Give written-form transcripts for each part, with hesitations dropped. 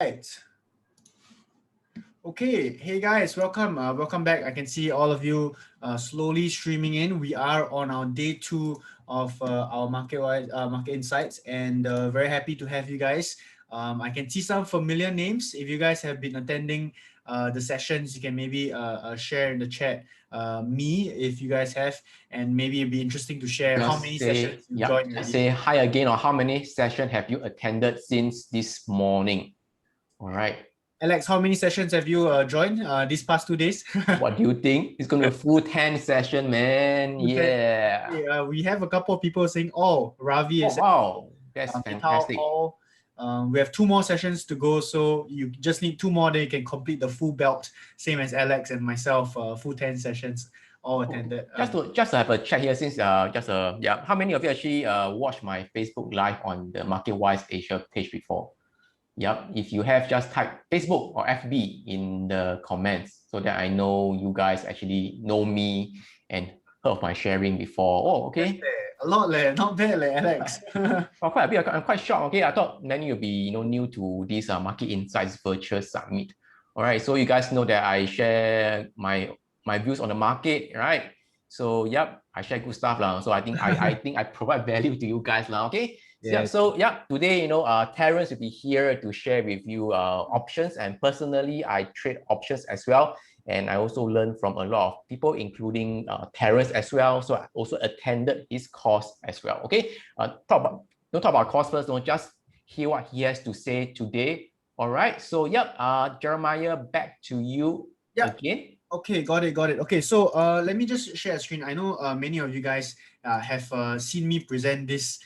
Right. Okay. Hey guys, welcome. Welcome back. I can see all of you slowly streaming in. We are on our day two of our market insights, and very happy to have you guys. I can see some familiar names. If you guys have been attending the sessions, you can maybe share in the chat. Me, if you guys have, and maybe it'd be interesting to share how Just many say, sessions you joined just already. say hi again, or how many sessions have you attended since this morning? All right. Alex, how many sessions have you joined these past 2 days? What do you think? It's going to be a full 10 session, man. Okay. Yeah. Okay, we have a couple of people saying, "Oh, Ravi Oh, is wow. That's Mitao fantastic. all." We have two more sessions to go, so you just need two more. Then you can complete the full belt, same as Alex and myself. Full 10 sessions, all Oh, attended. just to have a check here, since yeah, how many of you actually watched my Facebook Live on the MarketWise Asia page before? Yep. If you have, just type Facebook or FB in the comments so that I know you guys actually know me and heard of my sharing before. Oh, Yes, okay. a lot not bad, Alex. Well, quite a bit. I'm quite shocked. Okay, I thought many will be new to this Market Insights Virtual Summit. All right, so you guys know that I share my views on the market, right? So yep, I share good stuff lah. So I think I provide value to you guys lah. Okay. Yes. So yeah, today Terence will be here to share with you options, and personally I trade options as well. And I also learned from a lot of people, including Terence as well. So I also attended his course as well. Okay, don't talk about course first. Don't just hear what he has to say today. All right. So yep. Jeremiah, back to you Yeah. again. Okay, got it. Okay, so let me just share a screen. I know many of you guys have seen me present this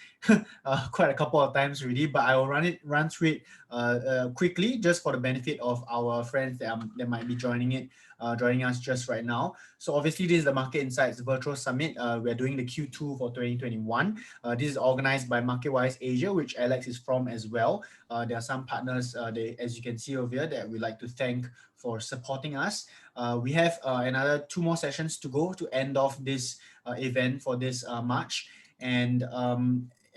quite a couple of times already, but I will run through it quickly just for the benefit of our friends that might be joining us just right now. So obviously this is the Market Insights Virtual Summit. We're doing the Q2 for 2021. This is organized by MarketWise Asia, which Alex is from as well. There are some partners, as you can see over here, that we like to thank for supporting us. We have another two more sessions to go to end off this event for this March. And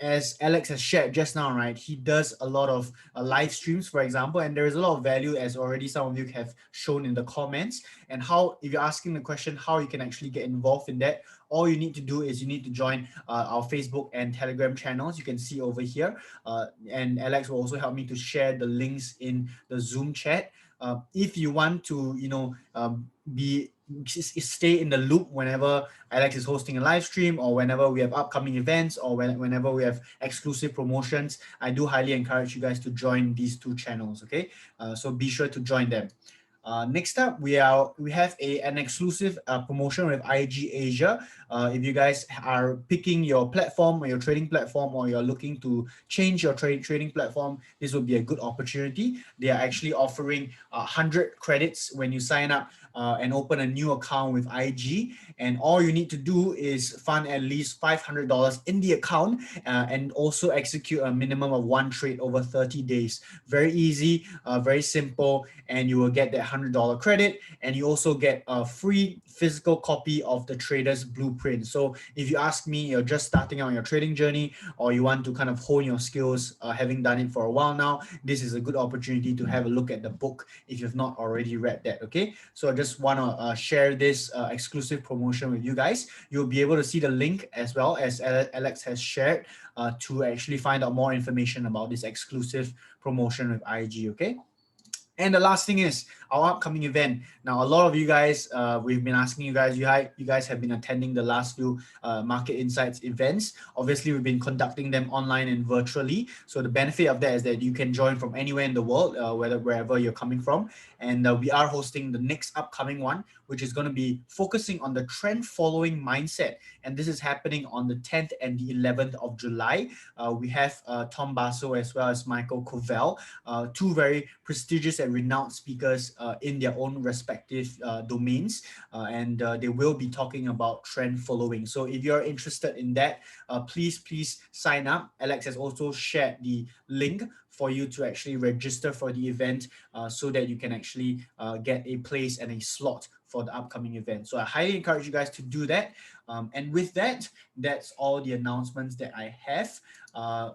as Alex has shared just now, right, he does a lot of live streams, for example, and there is a lot of value, as already some of you have shown in the comments. And how, if you're asking the question, how you can actually get involved in that, all you need to do is you need to join our Facebook and Telegram channels. You can see over here. And Alex will also help me to share the links in the Zoom chat. If you want to, be stay in the loop whenever Alex is hosting a live stream, or whenever we have upcoming events, or whenever we have exclusive promotions, I do highly encourage you guys to join these two channels. Okay, so be sure to join them. Next up, we have an exclusive promotion with IG Asia. If you guys are picking your platform or your trading platform, or you're looking to change your trading platform, this will be a good opportunity. They are actually offering 100 credits when you sign up and open a new account with IG. And all you need to do is fund at least $500 in the account, and also execute a minimum of one trade over 30 days. Very easy, very simple, and you will get that $100 credit, and you also get a free physical copy of the trader's blueprint. So if you ask me, you're just starting out your trading journey, or you want to kind of hone your skills, having done it for a while now, this is a good opportunity to have a look at the book if you've not already read that. Okay, so I just want to share this exclusive promotion with you guys. You'll be able to see the link, as well as Alex has shared, to actually find out more information about this exclusive promotion with IG. Okay. And the last thing is our upcoming event. Now, a lot of you guys, we've been asking you guys, you guys have been attending the last few Market Insights events. Obviously, we've been conducting them online and virtually. So the benefit of that is that you can join from anywhere in the world, wherever you're coming from. And we are hosting the next upcoming one, which is going to be focusing on the trend following mindset. And this is happening on the 10th and the 11th of July. We have Tom Basso as well as Michael Covell, two very prestigious and renowned speakers in their own respective domains, and they will be talking about trend following. So if you're interested in that, please sign up. Alex has also shared the link for you to actually register for the event so that you can actually get a place and a slot for the upcoming event. So I highly encourage you guys to do that. And with that, that's all the announcements that I have.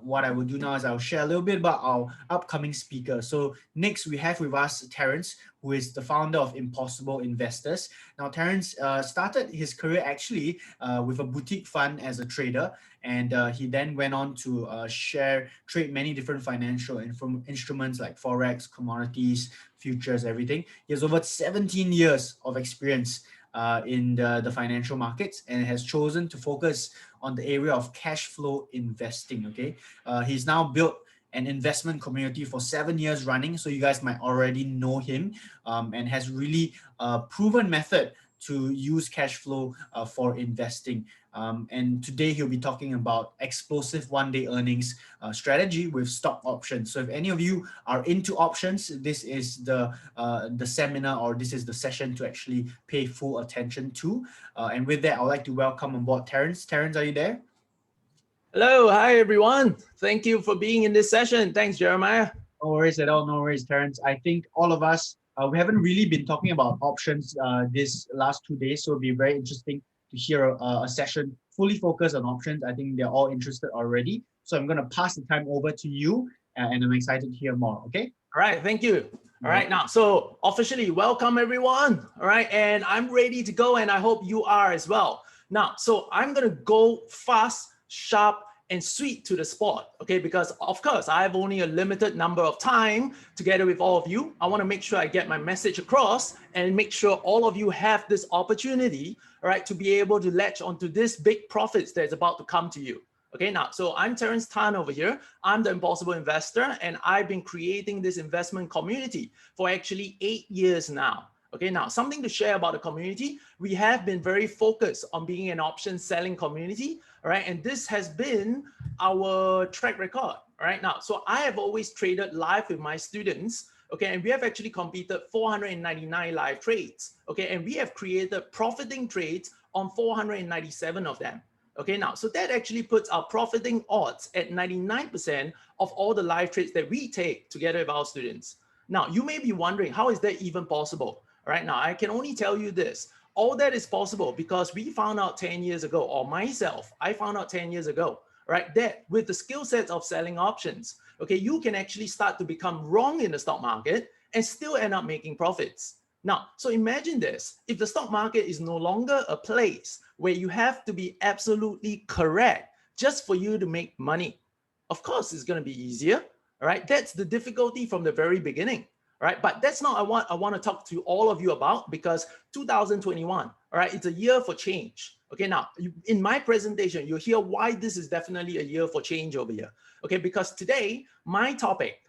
What I will do now is I'll share a little bit about our upcoming speaker. So next we have with us Terence, who is the founder of Impossible Investors. Now Terence started his career actually with a boutique fund as a trader, and he then went on to trade many different financial instruments like forex, commodities, futures, everything. He has over 17 years of experience in the financial markets and has chosen to focus on the area of cash flow investing. Okay, he's now built an investment community for 7 years running, so you guys might already know him, and has really proven method to use cash flow for investing. And today he'll be talking about explosive one-day earnings strategy with stock options. So if any of you are into options, this is the seminar, or this is the session to actually pay full attention to. And with that, I'd like to welcome on board Terence. Terence, are you there? Hello, hi everyone. Thank you for being in this session. Thanks, Jeremiah. No worries at all. No worries, Terence. I think all of us, we haven't really been talking about options this last 2 days, so it'll be very interesting to hear a session fully focused on options. I think they're all interested already. So I'm going to pass the time over to you, and I'm excited to hear more. Okay? All right, thank you. All right, now, so officially welcome everyone. All right, and I'm ready to go, and I hope you are as well. Now, so I'm going to go fast, sharp, and sweet to the spot, okay? Because of course, I have only a limited number of time together with all of you. I want to make sure I get my message across and make sure all of you have this opportunity, all right, to be able to latch onto this big profits that's about to come to you. Okay, now, so I'm Terence Tan over here. I'm the Impossible Investor, and I've been creating this investment community for actually 8 years now. Okay, now something to share about the community. We have been very focused on being an option selling community, all right? And this has been our track record, all right? Now, so I have always traded live with my students, okay? And we have actually completed 499 live trades, okay? And we have created profiting trades on 497 of them. Okay, now, so that actually puts our profiting odds at 99% of all the live trades that we take together with our students. Now, you may be wondering, how is that even possible? All right, now, I can only tell you this. All that is possible because we found out 10 years ago, or myself, I found out 10 years ago, right, that with the skill sets of selling options, okay, you can actually start to become wrong in the stock market and still end up making profits. Now, so imagine this, if the stock market is no longer a place where you have to be absolutely correct just for you to make money, of course, it's going to be easier, all right? That's the difficulty from the very beginning, all right? But that's not what I want to talk to all of you about, because 2021, all right, it's a year for change. Okay, now, in my presentation, you'll hear why this is definitely a year for change over here. Okay, because today, my topic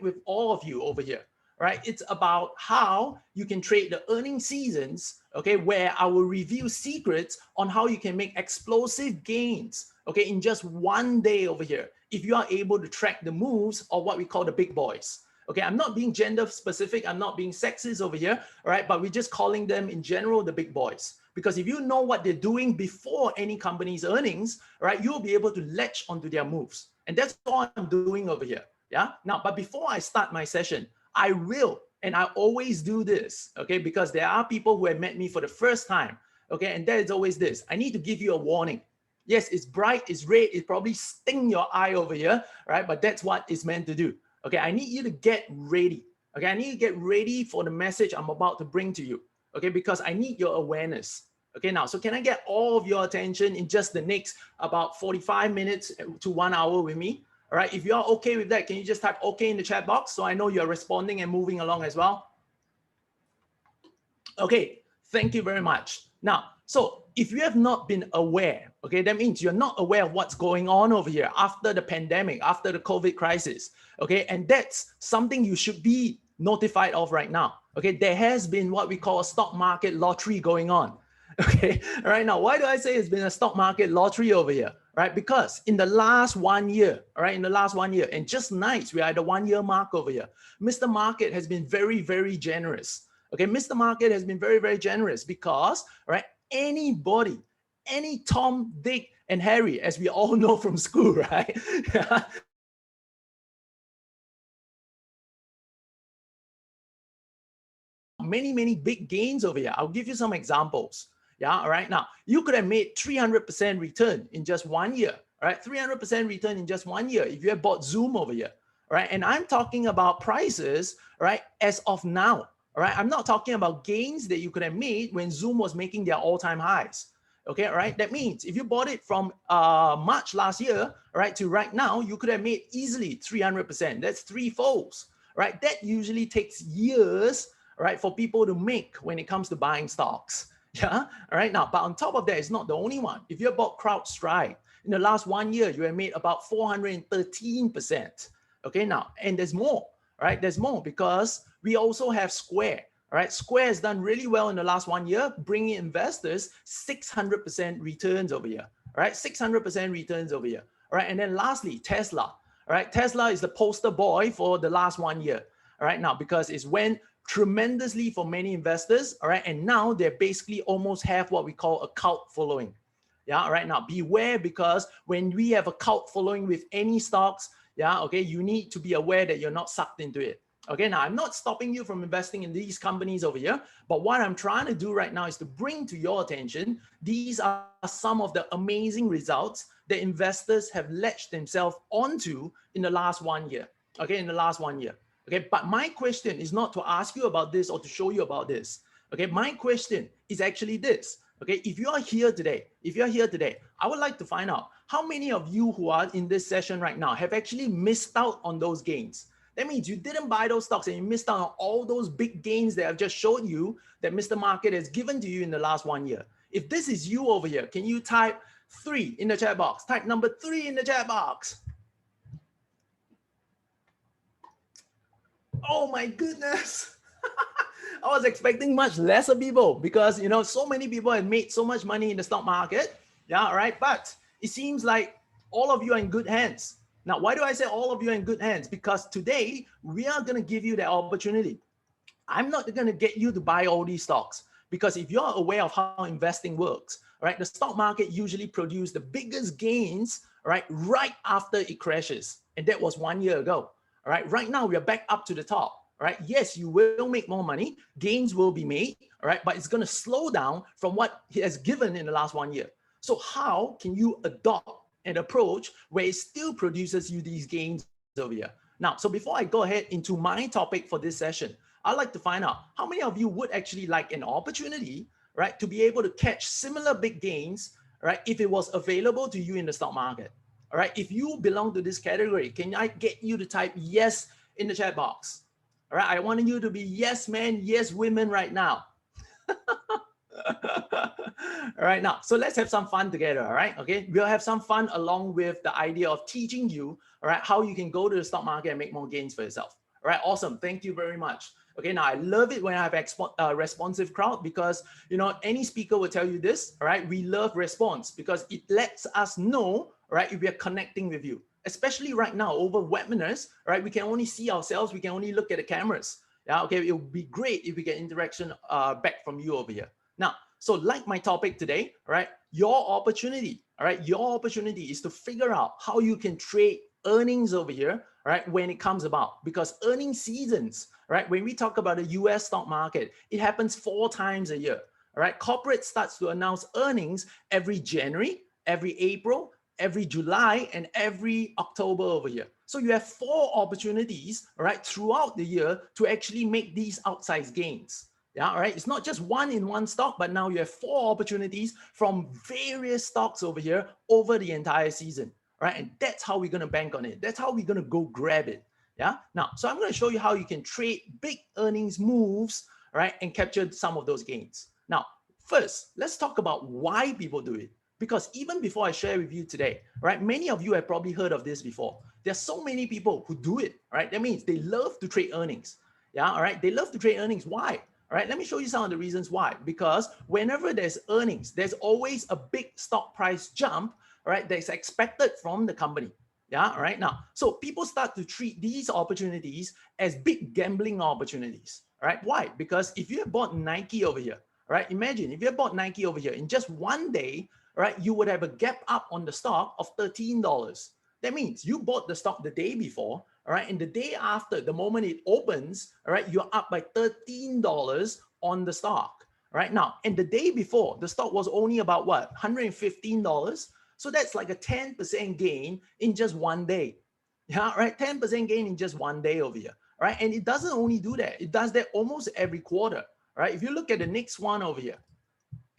with all of you over here, right? It's about how you can trade the earning seasons, okay, where I will review secrets on how you can make explosive gains, okay, in just one day over here, if you are able to track the moves of what we call the big boys. Okay, I'm not being gender specific, I'm not being sexist over here, all right, but we're just calling them in general the big boys. Because if you know what they're doing before any company's earnings, right, you'll be able to latch onto their moves. And that's all I'm doing over here. Yeah. Now, but before I start my session, I will, and I always do this, okay, because there are people who have met me for the first time, okay, and that is always this. I need to give you a warning. Yes, it's bright, it's red, it probably sting your eye over here, right? But that's what it's meant to do. Okay, I need you to get ready. Okay, I need you to get ready for the message I'm about to bring to you. Okay, because I need your awareness. Okay, now, so can I get all of your attention in just the next about 45 minutes to 1 hour with me? All right, if you're okay with that, can you just type okay in the chat box so I know you're responding and moving along as well? Okay, thank you very much. Now, so if you have not been aware, okay, that means you're not aware of what's going on over here after the pandemic, after the COVID crisis, okay, and that's something you should be notified of right now. Okay, there has been what we call a stock market lottery going on. Okay, all right, now why do I say it's been a stock market lottery over here? Right, because in the last 1 year, all right, in the last 1 year, and just nice, we are at the 1 year mark over here. Mr. Market has been very, very generous. Okay, Mr. Market has been very, very generous because, right, anybody, any Tom, Dick, and Harry, as we all know from school, right? many big gains over here. I'll give you some examples. Yeah, all right. Now, you could have made 300% return in just 1 year, all right? 300% return in just 1 year if you had bought Zoom over here, all right? And I'm talking about prices, right, as of now, all right? I'm not talking about gains that you could have made when Zoom was making their all-time highs. Okay, all right. That means if you bought it from March last year, all right, to right now, you could have made easily 300%. That's 3 folds, right? That usually takes years, right, for people to make when it comes to buying stocks. Yeah, all right. Now, but on top of that, it's not the only one. If you bought CrowdStrike in the last 1 year, you have made about 413%. Okay, now, and there's more, right? There's more because we also have Square. All right, Square has done really well in the last 1 year, bringing investors 600% returns over here. All right, 600% returns over here. All right, and then lastly, Tesla. All right, Tesla is the poster boy for the last 1 year. All right, now because it's went tremendously for many investors. All right, and now they basically almost have what we call a cult following. Yeah, all right, now beware, because when we have a cult following with any stocks, yeah, okay, you need to be aware that you're not sucked into it. Okay, now I'm not stopping you from investing in these companies over here, but what I'm trying to do right now is to bring to your attention, these are some of the amazing results that investors have latched themselves onto in the last 1 year. Okay, in the last 1 year. Okay, but my question is not to ask you about this or to show you about this. Okay, my question is actually this. Okay, if you are here today, I would like to find out how many of you who are in this session right now have actually missed out on those gains. That means you didn't buy those stocks and you missed out on all those big gains that I've just showed you that Mr. Market has given to you in the last 1 year. If this is you over here, can you type 3 in the chat box? Type number 3 in the chat box. Oh my goodness. I was expecting much lesser people because, you know, so many people have made so much money in the stock market. Yeah, all right. But it seems like all of you are in good hands. Now, why do I say all of you are in good hands? Because today we are going to give you that opportunity. I'm not going to get you to buy all these stocks, because if you're aware of how investing works, right, the stock market usually produces the biggest gains, right after it crashes. And that was 1 year ago. All right, right now we are back up to the top. All right, yes, you will make more money, gains will be made, all right, but it's going to slow down from what he has given in the last 1 year. So how can you adopt an approach where it still produces you these gains over here? Now, so before I go ahead into my topic for this session, I'd like to find out how many of you would actually like an opportunity, right, to be able to catch similar big gains, right, if it was available to you in the stock market. All right, if you belong to this category, can I get you to type yes in the chat box? All right, I want you to be yes men, yes women right now. All right, now, so let's have some fun together, all right? Okay, we'll have some fun along with the idea of teaching you, all right, how you can go to the stock market and make more gains for yourself. All right, awesome. Thank you very much. Okay, now I love it when I have a responsive crowd, because, you know, any speaker will tell you this, all right? We love response because it lets us know, all right, if we are connecting with you. Especially right now over webinars, all right? We can only see ourselves. We can only look at the cameras. Yeah, okay, it would be great if we get interaction back from you over here. Now, so like my topic today, all right, your opportunity, all right, your opportunity is to figure out how you can trade earnings over here, all right, when it comes about. Because earning seasons, right, when we talk about the US stock market, it happens 4 times a year, all right? Corporate starts to announce earnings every January, every April, every July, and every October over here. So you have 4 opportunities, all right, throughout the year to actually make these outsized gains. Yeah, all right. It's not just one in one stock, but now you have 4 opportunities from various stocks over here over the entire season. All right. And that's how we're going to bank on it. That's how we're going to go grab it. Yeah. Now, so I'm going to show you how you can trade big earnings moves, all right, and capture some of those gains. Now, first, let's talk about why people do it. Because even before I share with you today, right, many of you have probably heard of this before. There's so many people who do it, right? That means they love to trade earnings. Yeah, all right. They love to trade earnings. Why? All right, let me show you some of the reasons why. Because whenever there's earnings, there's always a big stock price jump, all right, that's expected from the company. Yeah, all right. Now, so people start to treat these opportunities as big gambling opportunities. All right, why? Because if you have bought Nike over here, all right, imagine if you have bought Nike over here in just 1 day, all right, you would have a gap up on the stock of $13. That means you bought the stock the day before, all right, and the day after, the moment it opens, all right, you're up by $13 on the stock, right? Now, and the day before, the stock was only about what, $115? So that's like a 10% gain in just one day. Yeah, right, 10% gain in just one day over here, right? And it doesn't only do that, it does that almost every quarter, right? If you look at the next one over here,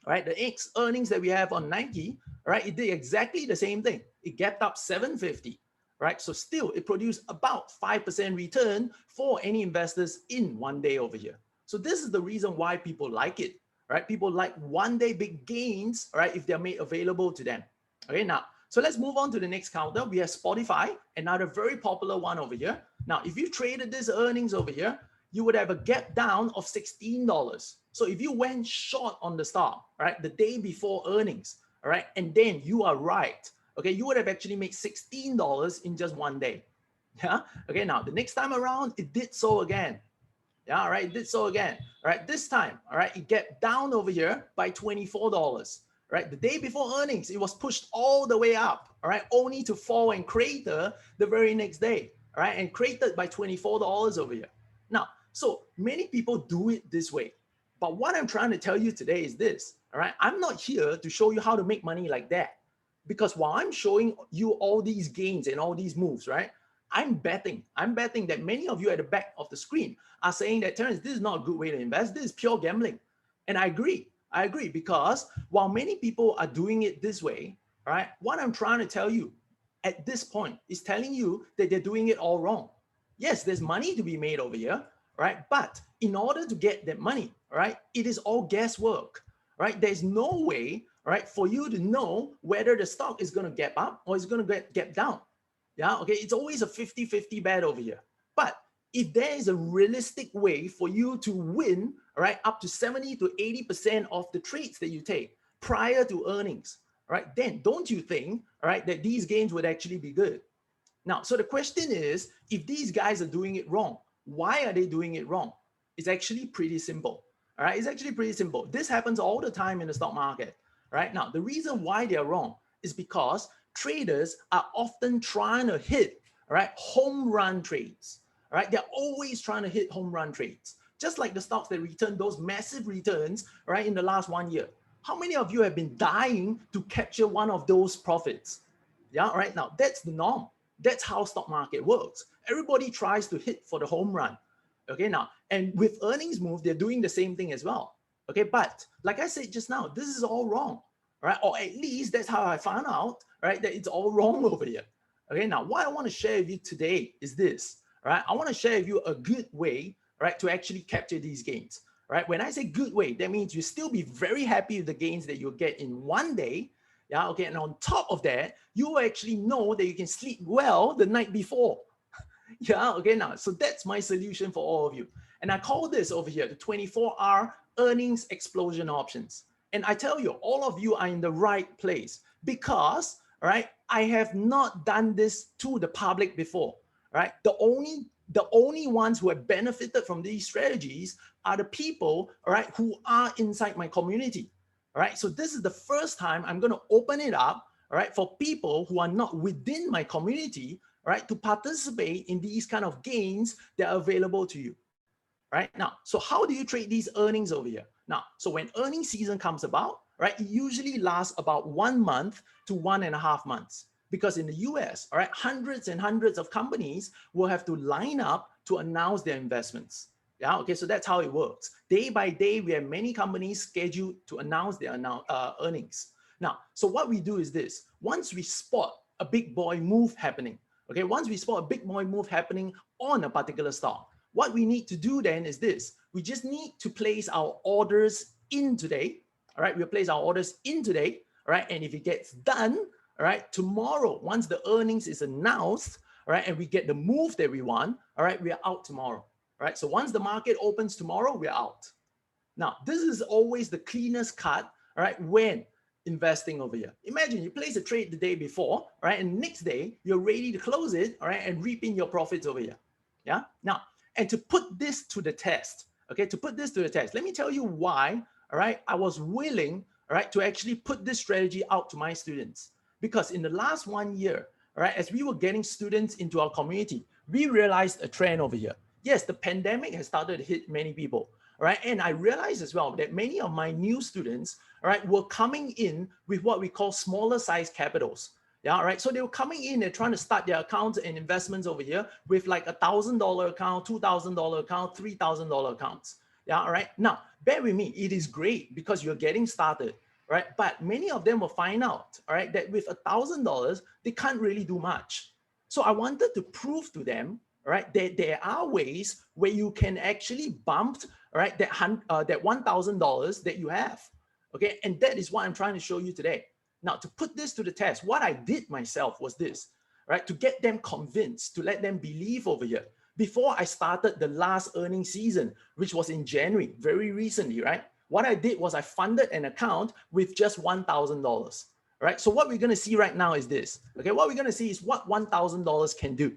right, the next earnings that we have on Nike, right, it did exactly the same thing. It gapped up 750, right? So still, it produced about 5% return for any investors in one day over here. So this is the reason why people like it, right? People like one day big gains, right, if they're made available to them. Okay, now, so let's move on to the next counter. We have Spotify, another very popular one over here. Now, if you traded this earnings over here, you would have a gap down of $16. So if you went short on the stock, right, the day before earnings, all right, and then you are right, okay, you would have actually made $16 in just one day. Yeah. Okay. Now the next time around, it did so again. Yeah. All right. It did so again. All right. This time, all right, it gapped down over here by $24. Right. The day before earnings, it was pushed all the way up. All right. Only to fall and crater the very next day. All right. And cratered by $24 over here. Now, so many people do it this way. But what I'm trying to tell you today is this. All right. I'm not here to show you how to make money like that. Because while I'm showing you all these gains and all these moves, right, I'm betting that many of you at the back of the screen are saying that, Terence, this is not a good way to invest. This is pure gambling. And I agree because while many people are doing it this way, all right, what I'm trying to tell you at this point is telling you that they're doing it all wrong. Yes, there's money to be made over here, right? But in order to get that money, right, it is all guesswork, right? There's no way, right, for you to know whether the stock is going to gap up or it's going to gap down. Yeah, okay, it's always a 50-50 bet over here. But if there is a realistic way for you to win, right, up to 70 to 80% of the trades that you take prior to earnings, right, then don't you think, right, that these gains would actually be good? Now, so the question is, if these guys are doing it wrong, why are they doing it wrong? It's actually pretty simple. All right, it's actually pretty simple. This happens all the time in the stock market. Right now, the reason why they're wrong is because traders are often trying to hit, right, home run trades. Right, they're always trying to hit home run trades, just like the stocks that return those massive returns, right, in the last 1 year. How many of you have been dying to capture one of those profits? Yeah, right now that's the norm. That's how stock market works. Everybody tries to hit for the home run. Okay, now, and with earnings move, they're doing the same thing as well. Okay, but like I said just now, this is all wrong, right? Or at least that's how I found out, right, that it's all wrong over here. Okay, now what I want to share with you today is this, right? I want to share with you a good way, right, to actually capture these gains, right? When I say good way, that means you still be very happy with the gains that you'll get in one day. Yeah, okay, and on top of that, you actually know that you can sleep well the night before. Yeah, okay, now, so that's my solution for all of you. And I call this over here the 24-hour earnings explosion options. And I tell you, all of you are in the right place because, right, I have not done this to the public before, right? The only ones who have benefited from these strategies are the people, all right, who are inside my community, all right? So this is the first time I'm going to open it up, all right, for people who are not within my community, right, to participate in these kind of gains that are available to you. Right now, so how do you trade these earnings over here? Now, so when earnings season comes about, right, it usually lasts about 1 month to 1.5 months. Because in the US, all right, hundreds and hundreds of companies will have to line up to announce their investments. Yeah, okay, so that's how it works. Day by day, we have many companies scheduled to announce their earnings. Now, so what we do is this. Once we spot a big boy move happening, okay, once we spot a big boy move happening on a particular stock, what we need to do then is this. We just need to place our orders in today. All right, we'll place our orders in today. All right, and if it gets done, all right, tomorrow, once the earnings is announced, all right, and we get the move that we want, all right, we are out tomorrow. All right, so once the market opens tomorrow, we're out. Now, this is always the cleanest cut, all right, when investing over here. Imagine you place a trade the day before, right, and next day you're ready to close it, all right, and reap in your profits over here. Yeah. Now, and to put this to the test, okay, to put this to the test, let me tell you why, all right, I was willing, all right, to actually put this strategy out to my students. Because in the last 1 year, all right, as we were getting students into our community, we realized a trend over here. Yes, the pandemic has started to hit many people, all right? And I realized as well that many of my new students, all right, were coming in with what we call smaller size capitals. Yeah, all right. So they were coming in and trying to start their accounts and investments over here with like $1,000 account, $2,000 account, $3,000 accounts. Yeah, all right. Now, bear with me. It is great because you're getting started, right? But many of them will find out, all right, that with $1,000, they can't really do much. So I wanted to prove to them, right, that there are ways where you can actually bump, right, that $1,000 that you have. Okay, and that is what I'm trying to show you today. Now, to put this to the test, what I did myself was this, right? To get them convinced, to let them believe over here. Before I started the last earnings season, which was in January, very recently, right? What I did was I funded an account with just $1,000, right? So what we're going to see right now is this, okay? What we're going to see is what $1,000 can do.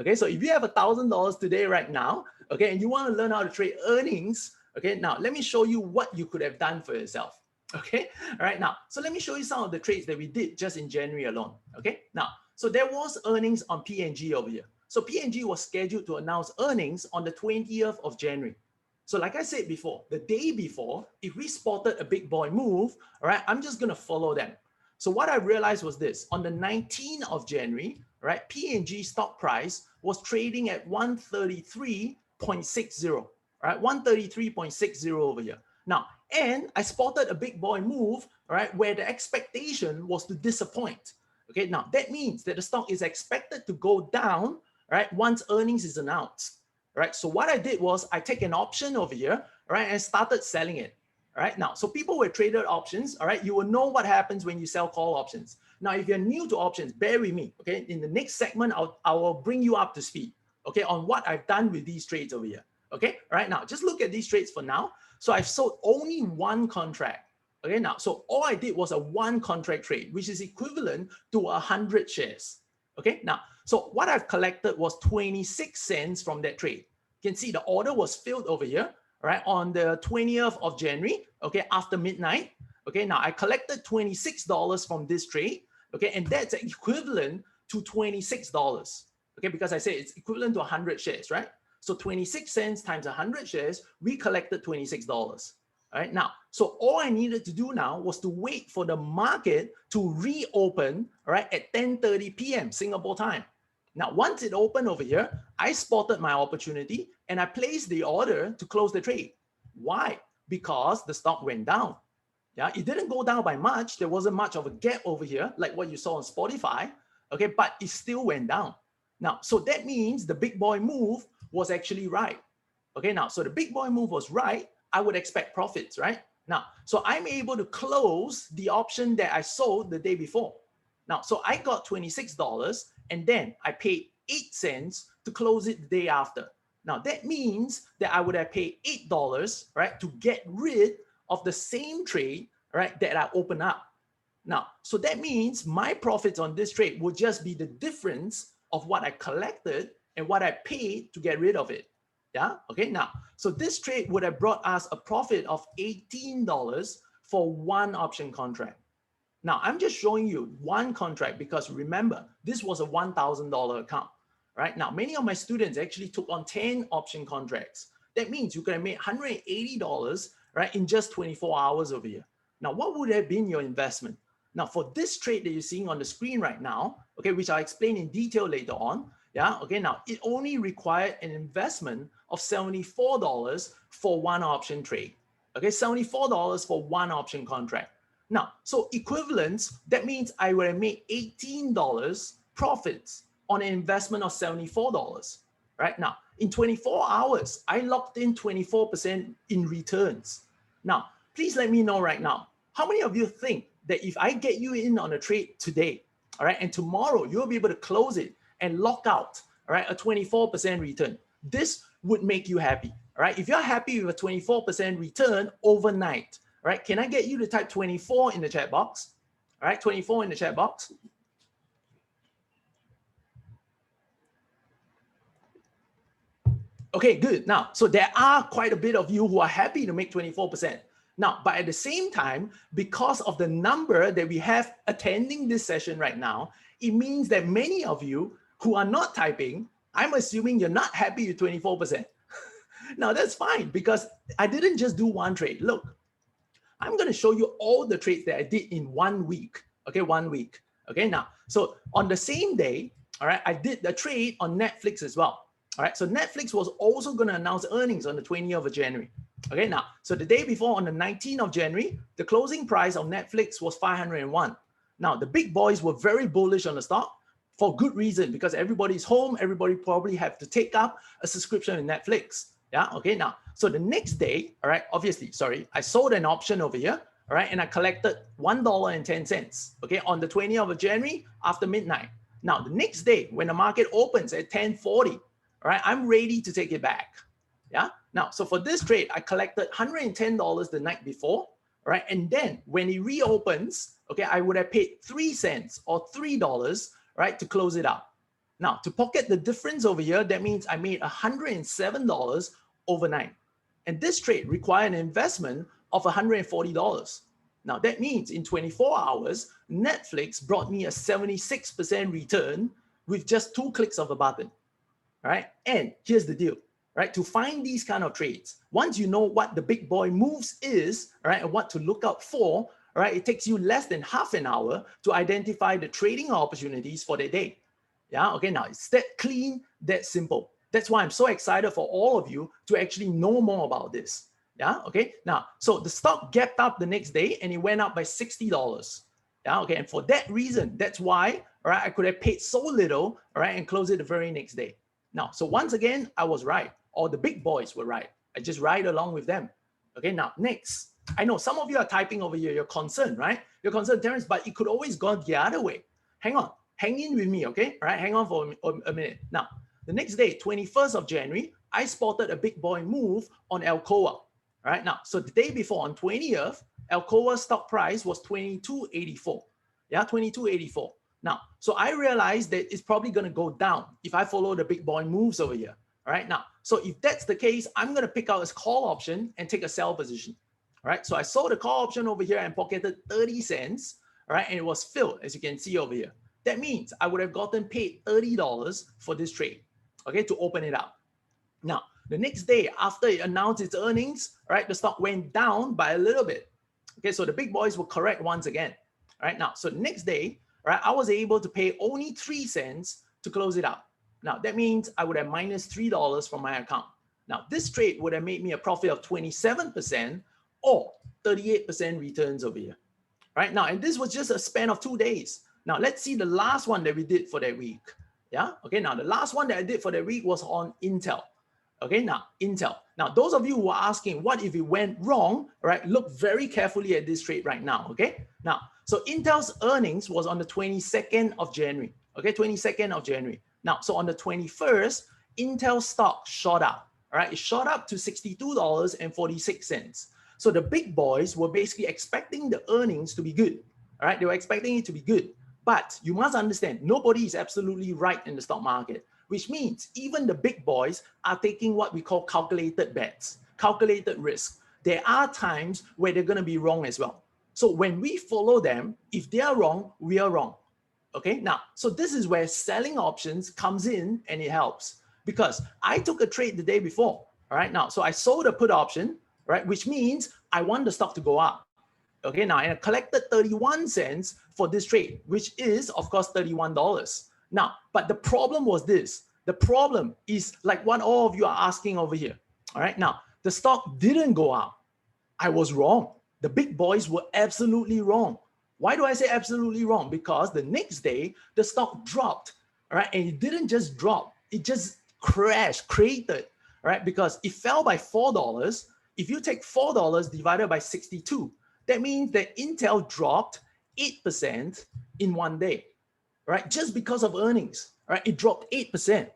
Okay, so if you have $1,000 today right now, okay, and you want to learn how to trade earnings, okay, now let me show you what you could have done for yourself. Okay, all right, now, so let me show you some of the trades that we did just in January alone. Okay, now, so there was earnings on P&G over here. So P&G was scheduled to announce earnings on the 20th of January. So like I said before, the day before, if we spotted a big boy move, all right, I'm just going to follow them. So what I realized was this, on the 19th of January, right, P&G stock price was trading at 133.60, right, 133.60 over here. Now, and I spotted a big boy move, right, where the expectation was to disappoint. Okay, now that means that the stock is expected to go down, right, once earnings is announced. Right, so what I did was I take an option over here, right, and started selling it. All right, now, so people who traded options, all right, you will know what happens when you sell call options. Now, if you're new to options, bear with me, okay? In the next segment, I will bring you up to speed, okay, on what I've done with these trades over here, okay? All right, now, just look at these trades for now. So I've sold only one contract, okay? Now, so all I did was a one contract trade, which is equivalent to 100 shares, okay? Now, so what I've collected was 26 cents from that trade. You can see the order was filled over here, right, on the 20th of January, okay, after midnight. Okay, now I collected $26 from this trade, okay, and that's equivalent to $26, okay, because I say it's equivalent to 100 shares, right? So 26 cents times 100 shares, we collected $26. All right, now, so all I needed to do now was to wait for the market to reopen, all right, at 10:30 p.m. Singapore time. Now, once it opened over here, I spotted my opportunity and I placed the order to close the trade. Why? Because the stock went down. Yeah, it didn't go down by much. There wasn't much of a gap over here, like what you saw on Spotify. Okay, but it still went down. Now, so that means the big boy move was actually right. Okay, now, so the big boy move was right. I would expect profits, right? Now, so I'm able to close the option that I sold the day before. Now, so I got $26 and then I paid 8 cents to close it the day after. Now, that means that I would have paid $8, right, to get rid of the same trade, right, that I opened up. Now, so that means my profits on this trade would just be the difference of what I collected and what I paid to get rid of it. Yeah, okay, now, so this trade would have brought us a profit of $18 for one option contract. Now, I'm just showing you one contract because remember, this was a $1,000 account, right? Now, many of my students actually took on 10 option contracts. That means you could have made $180, right, in just 24 hours over here. Now, what would have been your investment? Now, for this trade that you're seeing on the screen right now, okay, which I'll explain in detail later on, yeah, okay, now it only required an investment of $74 for one option trade, okay, $74 for one option contract. Now, so equivalence, that means I would have made $18 profits on an investment of $74, right? Now, in 24 hours, I locked in 24% in returns. Now, please let me know right now, how many of you think that if I get you in on a trade today, all right, and tomorrow you'll be able to close it and lock out, all right, a 24% return? This would make you happy, all right? If you're happy with a 24% return overnight, all right, can I get you to type 24 in the chat box? All right, 24 in the chat box. Okay, good. Now, so there are quite a bit of you who are happy to make 24%. Now, but at the same time, because of the number that we have attending this session right now, it means that many of you who are not typing, I'm assuming you're not happy with 24%. Now that's fine because I didn't just do one trade. Look, I'm going to show you all the trades that I did in 1 week. Okay, 1 week. Okay, now, so on the same day, all right, I did the trade on Netflix as well. All right, so Netflix was also going to announce earnings on the 20th of January. Okay, now, so the day before on the 19th of January, the closing price of Netflix was 501. Now, the big boys were very bullish on the stock for good reason, because everybody's home, everybody probably have to take up a subscription in Netflix. Yeah, okay, now, so the next day, all right, obviously, sorry, I sold an option over here, all right, and I collected $1.10, okay, on the 20th of January after midnight. Now, the next day, when the market opens at 10:40, all right, I'm ready to take it back. Yeah, now, so for this trade, I collected $110 the night before, all right, and then when it reopens, okay, I would have paid 3 cents or $3, right, to close it out. Now, to pocket the difference over here, that means I made $107 overnight. And this trade required an investment of $140. Now, that means in 24 hours, Netflix brought me a 76% return with just 2 clicks of a button. All right. And here's the deal, right? To find these kind of trades, once you know what the big boy moves is, right, and what to look out for, all right, it takes you less than half an hour to identify the trading opportunities for the day. Yeah, okay, now it's that clean, that simple. That's why I'm so excited for all of you to actually know more about this. Yeah, okay, now, so the stock gapped up the next day and it went up by $60. Yeah, okay, and for that reason, that's why, all right, I could have paid so little, all right, and close it the very next day. Now, so once again, I was right, or the big boys were right. I just ride along with them. Okay, now, next. I know some of you are typing over here, you're concerned, right? You're concerned, Terence, but it could always go the other way. Hang on. Hang in with me, okay? All right, hang on for a minute. Now, the next day, 21st of January, I spotted a big boy move on Alcoa. All right, now, so the day before on 20th, Alcoa's stock price was $22.84. Yeah, $22.84. Now, so I realized that it's probably going to go down if I follow the big boy moves over here. All right, now, so if that's the case, I'm going to pick out a call option and take a sell position. All right, so I sold the call option over here and pocketed 30 cents. All right, and it was filled, as you can see over here. That means I would have gotten paid $30 for this trade, okay, to open it up. Now, the next day after it announced its earnings, right, the stock went down by a little bit. Okay, so the big boys were correct once again. All right, now, so the next day, right, I was able to pay only 3 cents to close it out. Now, that means I would have minus $3 from my account. Now, this trade would have made me a profit of 27% or 38% returns over here. Right now, and this was just a span of 2 days. Now, let's see the last one that we did for that week. Yeah, okay, now the last one that I did for that week was on Intel. Okay, now, Intel. Now, those of you who are asking, what if it went wrong, right, look very carefully at this trade right now, okay? Now, so Intel's earnings was on the 22nd of January, okay, 22nd of January. Now, so on the 21st, Intel stock shot up, all right? It shot up to $62.46. So the big boys were basically expecting the earnings to be good, all right? They were expecting it to be good. But you must understand, nobody is absolutely right in the stock market, which means even the big boys are taking what we call calculated bets, calculated risk. There are times where they're going to be wrong as well. So when we follow them, if they are wrong, we are wrong. Okay, now, so this is where selling options comes in and it helps, because I took a trade the day before. All right, now, so I sold a put option, right, which means I want the stock to go up. Okay, now, and I collected 31 cents for this trade, which is, of course, $31. Now, but the problem was this. The problem is like what all of you are asking over here. All right, now, the stock didn't go up. I was wrong. The big boys were absolutely wrong. Why do I say absolutely wrong? Because the next day, the stock dropped, all right, and it didn't just drop. It just crashed, created, all right, because it fell by $4. If you take $4 divided by 62, that means that Intel dropped 8% in 1 day, right? Just because of earnings, right? It dropped 8%.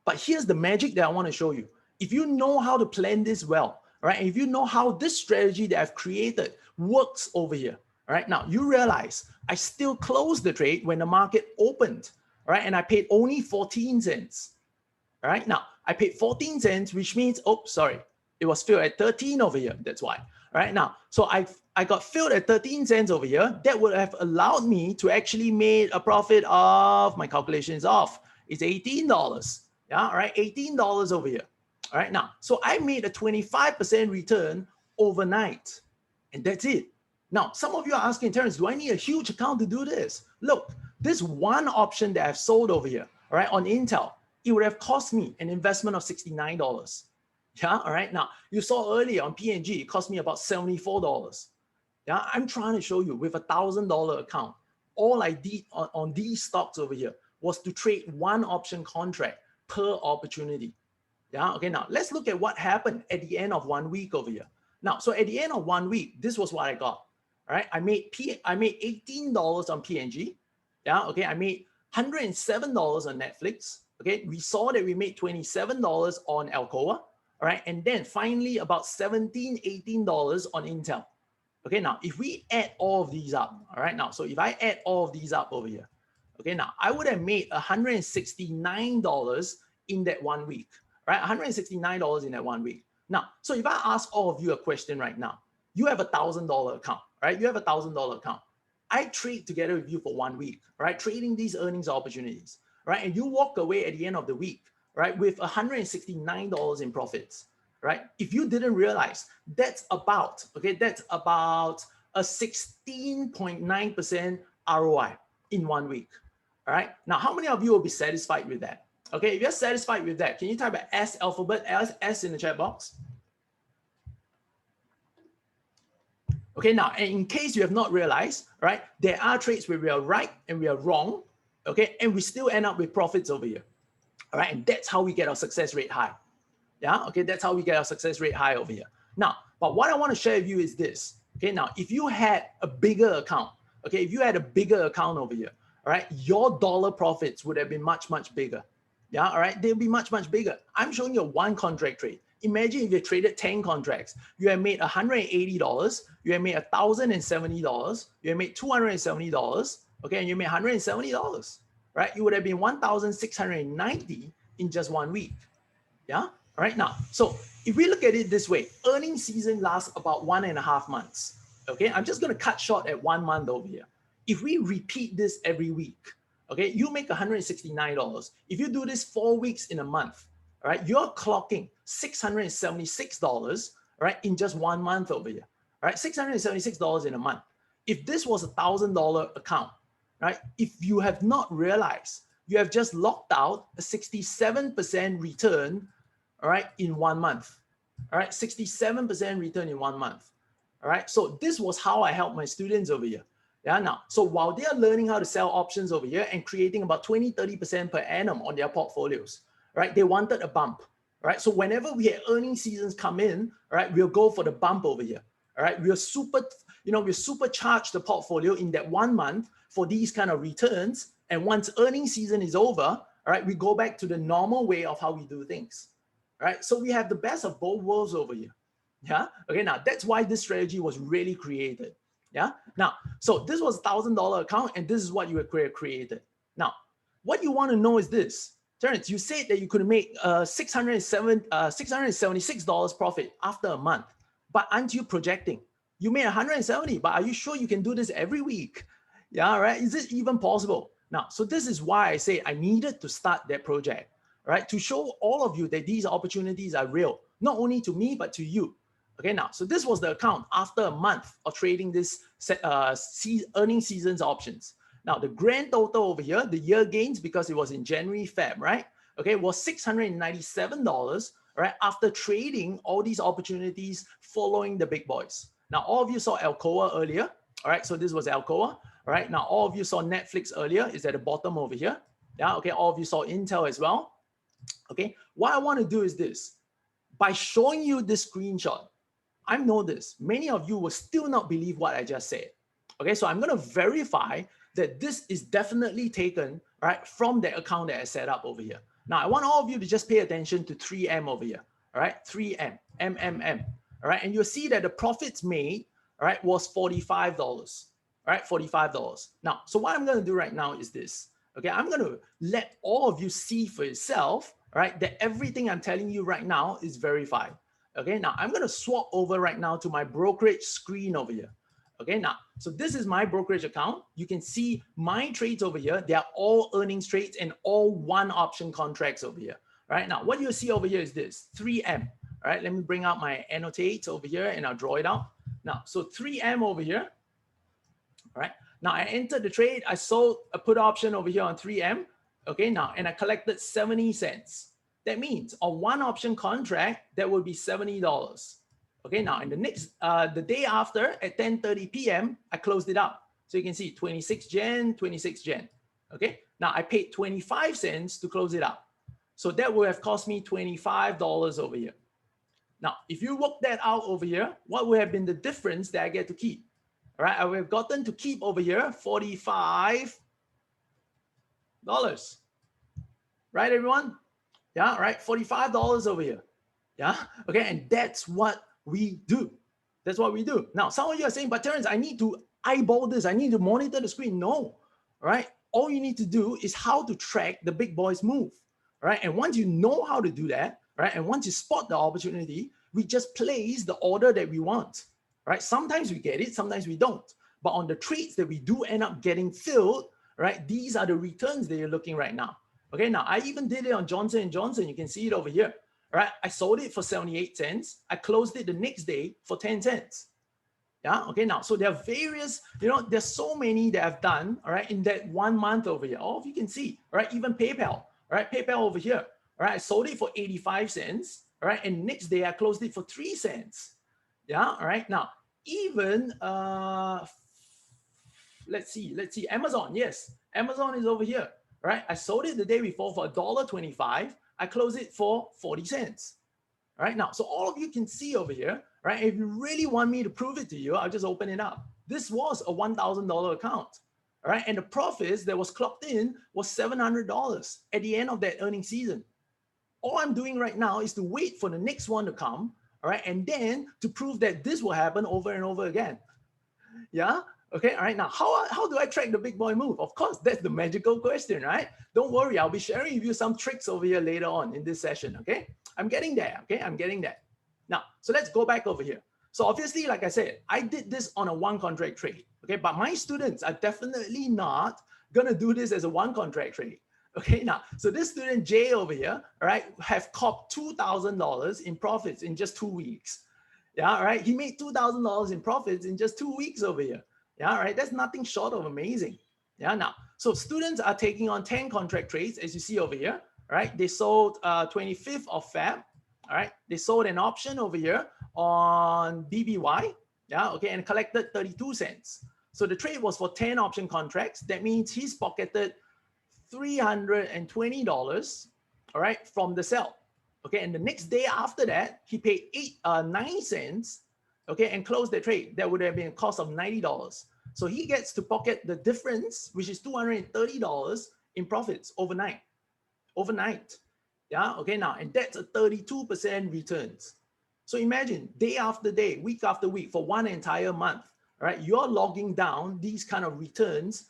But here's the magic that I want to show you. If you know how to plan this well, right? And if you know how this strategy that I've created works over here, all right? Now, you realize I still closed the trade when the market opened, all right? And I paid only 14 cents, all right? Now, I paid 14 cents, which means, oh, sorry, it was filled at 13 over here. That's why. All right, now, so I got filled at 13 cents over here. That would have allowed me to actually make a profit of, my calculation is off, it's $18. Yeah, all right, $18 over here. All right, now, so I made a 25% return overnight, and that's it. Now, some of you are asking, Terence, do I need a huge account to do this? Look, this one option that I've sold over here, all right, on Intel, it would have cost me an investment of $69. Yeah, all right. Now, you saw earlier on P&G, it cost me about $74. Yeah, I'm trying to show you with $1,000 account, all I did on these stocks over here was to trade one option contract per opportunity. Yeah, okay, now let's look at what happened at the end of 1 week over here. Now, so at the end of 1 week, this was what I got. All right, I made $18 on P&G. Yeah, okay, I made $107 on Netflix. Okay, we saw that we made $27 on Alcoa. All right, and then finally about $17, $18 on Intel. Okay, now if we add all of these up, all right, now, so if I add all of these up over here, okay, now I would have made $169 in that 1 week, right? $169 in that 1 week. Now, so if I ask all of you a question right now, you have $1,000 account, right? You have $1,000 account. I trade together with you for 1 week, right? Trading these earnings opportunities, right? And you walk away at the end of the week, right, with $169 in profits, right? If you didn't realize, that's about, okay, that's about a 16.9% ROI in 1 week, all right? Now, how many of you will be satisfied with that? Okay, if you're satisfied with that, can you type an S alphabet, S in the chat box? Okay, now, and in case you have not realized, right, there are trades where we are right and we are wrong, okay, and we still end up with profits over here. All right, and that's how we get our success rate high. Yeah, okay, that's how we get our success rate high over here. Now, but what I want to share with you is this. Okay, now, if you had a bigger account, okay, if you had a bigger account over here, all right, your dollar profits would have been much, much bigger. Yeah, all right, they'll be much, much bigger. I'm showing you a one contract trade. Imagine if you traded 10 contracts, you have made $180, you have made $1,070, you have made $270, okay, and you made $170. Right? It would have been 1,690 in just 1 week. Yeah. All right. Now, so if we look at it this way, earnings season lasts about 1.5 months. Okay. I'm just going to cut short at 1 month over here. If we repeat this every week, okay, you make $169. If you do this 4 weeks in a month, all right, you're clocking $676, right, in just 1 month over here. All right, $676 in a month. If this was $1,000 account, right? If you have not realized, you have just locked out a 67% return, all right, in 1 month. All right, 67% return in 1 month. All right, so this was how I help my students over here. Yeah, now, so while they are learning how to sell options over here and creating about 20-30% per annum on their portfolios, right? They wanted a bump, right? So whenever we had earning seasons come in, all right, we'll go for the bump over here. All right, we'll supercharge the portfolio in that 1 month for these kind of returns. And once earning season is over, all right, we go back to the normal way of how we do things. All right, so we have the best of both worlds over here. Yeah, okay, now that's why this strategy was really created. Yeah, now, so this was $1,000 account and this is what you created. Now, what you want to know is this. Terence, you said that you could make $676 profit after a month, but aren't you projecting? You made 170, but are you sure you can do this every week? Yeah, right? Is this even possible? Now, so this is why I say I needed to start that project, right? To show all of you that these opportunities are real, not only to me, but to you. Okay, now, so this was the account after a month of trading this earning seasons options. Now, the grand total over here, the year gains, because it was in January, Feb, right? Okay, was $697, right? After trading all these opportunities following the big boys. Now, all of you saw Alcoa earlier. All right, so this was Alcoa. All right, now all of you saw Netflix earlier. Is at the bottom over here. Yeah, okay, all of you saw Intel as well. Okay, what I want to do is this. By showing you this screenshot, I know this. Many of you will still not believe what I just said. Okay, so I'm going to verify that this is definitely taken, right, from the account that I set up over here. Now, I want all of you to just pay attention to 3M over here. All right, 3M, MMM. All right, and you'll see that the profits made, all right, was $45. All right, $45. Now, so what I'm going to do right now is this. Okay, I'm going to let all of you see for yourself, all right, that everything I'm telling you right now is verified. Okay, now I'm going to swap over right now to my brokerage screen over here. Okay, now, so this is my brokerage account. You can see my trades over here. They are all earnings trades and all one option contracts over here. All right, now what you see over here is this 3M. All right, let me bring out my annotate over here and I'll draw it out. Now, so 3M over here. All right, now I entered the trade. I sold a put option over here on 3M. Okay, now, and I collected 70 cents. That means on one option contract, that would be $70. Okay, now in the next, the day after at 10:30 p.m., I closed it up. So you can see 26 Jan, 26 Jan. Okay, now I paid 25 cents to close it up. So that would have cost me $25 over here. Now, if you work that out over here, what would have been the difference that I get to keep? All right, I would have gotten to keep over here $45. Right, everyone? Yeah, right, $45 over here. Yeah, okay, and that's what we do. That's what we do. Now, some of you are saying, but Terence, I need to eyeball this. I need to monitor the screen. No, all right? All you need to do is how to track the big boys move, all right? And once you know how to do that, right? And once you spot the opportunity, we just place the order that we want, right? Sometimes we get it, sometimes we don't. But on the trades that we do end up getting filled, right? These are the returns that you're looking right now. Okay, now I even did it on Johnson & Johnson. You can see it over here. All right, I sold it for 78 cents. I closed it the next day for 10 cents. Yeah, okay, now, so there are various, there's so many that I've done, all right, in that 1 month over here. All of you can see, all right, even PayPal, all right, PayPal over here. All right, I sold it for 85 cents, all right, and next day I closed it for 3 cents. Yeah, all right, now, even, let's see, Amazon, yes, Amazon is over here. Right, I sold it the day before for $1.25. I closed it for 40 cents. All right, now, so all of you can see over here, right? If you really want me to prove it to you, I'll just open it up. This was a $1,000 account. All right, and the profits that was clocked in was $700 at the end of that earning season. All I'm doing right now is to wait for the next one to come, all right, and then to prove that this will happen over and over again. Yeah. Okay, all right, now how do I track the big boy move? Of course, that's the magical question, right? Don't worry, I'll be sharing with you some tricks over here later on in this session, okay? I'm getting there, okay? I'm getting there. Now, so let's go back over here. So obviously, like I said, I did this on a one contract trade, okay? But my students are definitely not gonna do this as a one contract trade, okay? Now, so this student Jay over here, all right, have copped $2,000 in profits in just 2 weeks. Yeah, all right, he made $2,000 in profits in just 2 weeks over here. Yeah, right. That's nothing short of amazing. Yeah, now, so students are taking on 10 contract trades, as you see over here, right? They sold 25th of Feb, all right? They sold an option over here on BBY, yeah, okay, and collected 32 cents. So the trade was for 10 option contracts. That means he's pocketed $320, all right, from the sell. Okay, and the next day after that, he paid 9 cents, okay, and closed the trade. That would have been a cost of $90. So he gets to pocket the difference, which is $230 in profits overnight. Yeah, okay, now, and that's a 32% returns. So imagine day after day, week after week, for one entire month, right? You're logging down these kind of returns,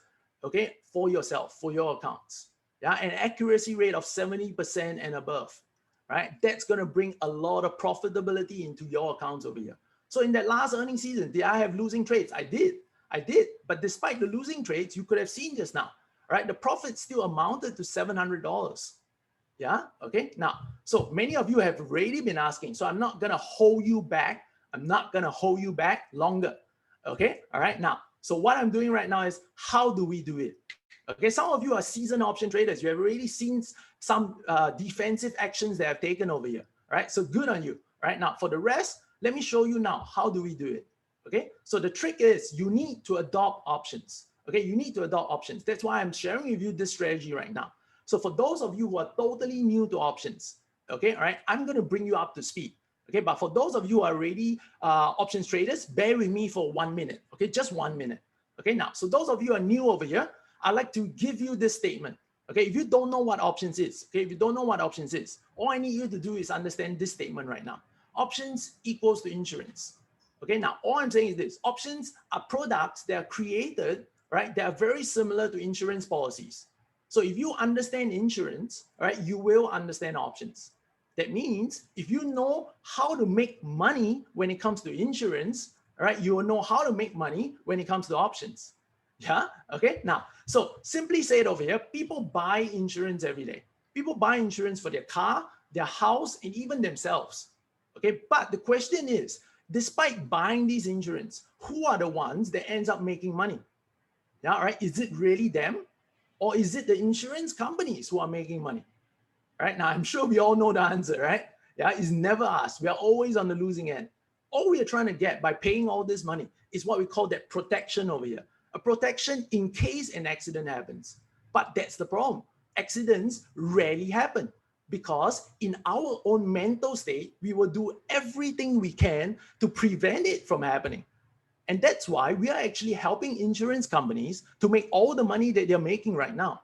okay, for yourself, for your accounts. Yeah, an accuracy rate of 70% and above, right? That's going to bring a lot of profitability into your accounts over here. So in that last earning season, did I have losing trades? I did. But despite the losing trades, you could have seen just now, right? The profit still amounted to $700. Yeah, okay. Now, so many of you have already been asking, so I'm not going to hold you back. I'm not going to hold you back longer. Okay, all right. Now, so what I'm doing right now is how do we do it? Okay, some of you are seasoned option traders. You have already seen some defensive actions that I've taken over here. All right, so good on you. All right, now for the rest, let me show you now how do we do it. Okay, so the trick is you need to adopt options. Okay, you need to adopt options. That's why I'm sharing with you this strategy right now. So for those of you who are totally new to options, okay, all right, I'm going to bring you up to speed. Okay, but for those of you who are already options traders, bear with me for 1 minute. Okay, just 1 minute. Okay, now, so those of you who are new over here, I'd like to give you this statement. Okay, if you don't know what options is, okay, if you don't know what options is, all I need you to do is understand this statement right now. Options equals to insurance. Okay, now all I'm saying is this: options are products that are created, right? They are very similar to insurance policies. So if you understand insurance, right, you will understand options. That means if you know how to make money when it comes to insurance, all right, you will know how to make money when it comes to options. Yeah, okay. Now, so simply say it over here, people buy insurance every day. People buy insurance for their car, their house, and even themselves. Okay, but the question is, despite buying these insurance, who are the ones that ends up making money? Yeah, right. Is it really them? Or is it the insurance companies who are making money? Right now, I'm sure we all know the answer, right? Yeah, it's never us. We are always on the losing end. All we are trying to get by paying all this money is what we call that protection over here. A protection in case an accident happens. But that's the problem. Accidents rarely happen because in our own mental state, we will do everything we can to prevent it from happening. And that's why we are actually helping insurance companies to make all the money that they're making right now.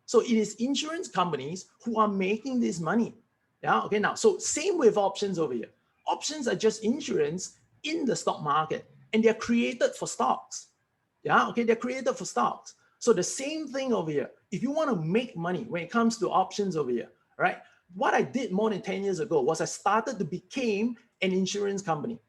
So it is insurance companies who are making this money. Yeah, okay, now, so same with options over here. Options are just insurance in the stock market, and they're created for stocks. Yeah, okay, they're created for stocks. So the same thing over here. If you want to make money when it comes to options over here, right? What I did more than 10 years ago was I started to become an insurance company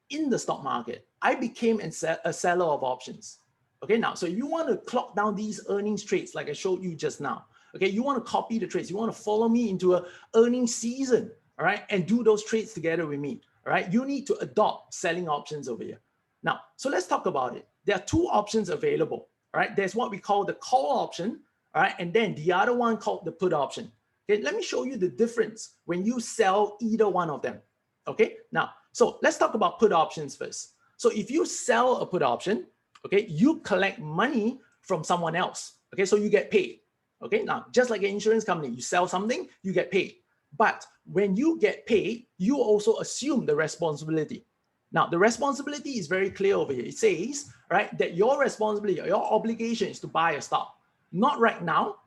in the stock market. I became a seller of options. Okay, now, so if you want to clock down these earnings trades, like I showed you just now, okay, you want to copy the trades, you want to follow me into a earnings season, all right, and do those trades together with me, all right, you need to adopt selling options over here. Now, so let's talk about it. There are two options available, all right? There's what we call the call option, all right, and then the other one called the put option. Okay, let me show you the difference when you sell either one of them. Okay, now, so let's talk about put options first. So if you sell a put option, okay, you collect money from someone else. Okay, so you get paid. Okay, now just like an insurance company, you sell something, you get paid. But when you get paid, you also assume the responsibility. Now, the responsibility is very clear over here. It says, right, that your responsibility, your obligation is to buy a stock. Not right now,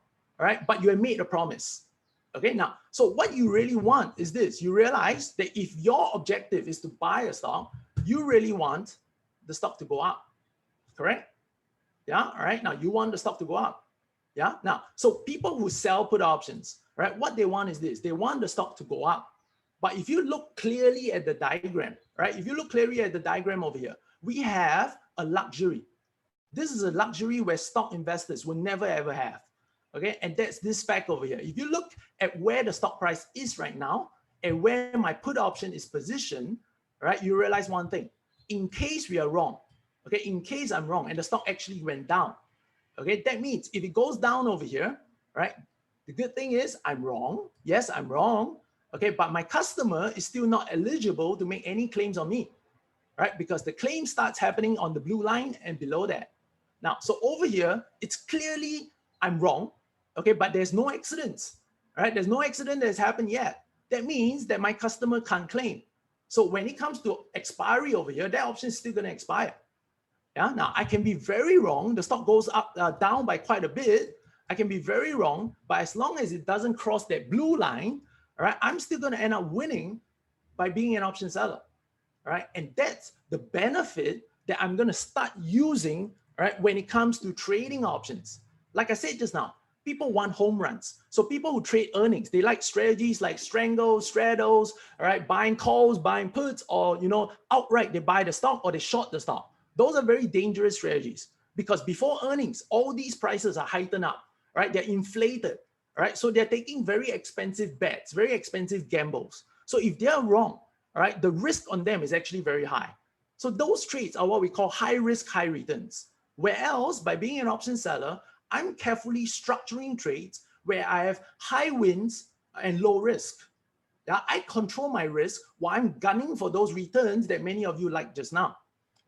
right, but you have made a promise. Okay, now, so what you really want is this. You realize that if your objective is to buy a stock, you really want the stock to go up. Correct? Yeah, all right. Now you want the stock to go up. Yeah. Now, so people who sell put options, right? What they want is this. They want the stock to go up. But if you look clearly at the diagram, right? If you look clearly at the diagram over here, we have a luxury. This is a luxury where stock investors will never ever have. Okay. And that's this fact over here. If you look at where the stock price is right now and where my put option is positioned, right? You realize one thing. In case we are wrong, okay, in case I'm wrong and the stock actually went down, okay, that means if it goes down over here, right, the good thing is I'm wrong. Yes, I'm wrong. Okay, but my customer is still not eligible to make any claims on me, right? Because the claim starts happening on the blue line and below that. Now, so over here, it's clearly I'm wrong, okay, but there's no accidents, right? There's no accident that has happened yet. That means that my customer can't claim. So when it comes to expiry over here, that option is still going to expire. Yeah, now I can be very wrong. The stock goes up, down by quite a bit. I can be very wrong, but as long as it doesn't cross that blue line, all right, I'm still going to end up winning by being an option seller. All right, and that's the benefit that I'm going to start using, all right, when it comes to trading options. Like I said just now, people want home runs. So people who trade earnings, they like strategies like strangles, straddles, all right, buying calls, buying puts, or, you know, outright they buy the stock or they short the stock. Those are very dangerous strategies because before earnings, all these prices are heightened up, right? They're inflated, right? So they're taking very expensive bets, very expensive gambles. So if they're wrong, all right, the risk on them is actually very high. So those trades are what we call high risk, high returns. Where else, by being an option seller, I'm carefully structuring trades where I have high wins and low risk. Yeah, I control my risk while I'm gunning for those returns that many of you like just now.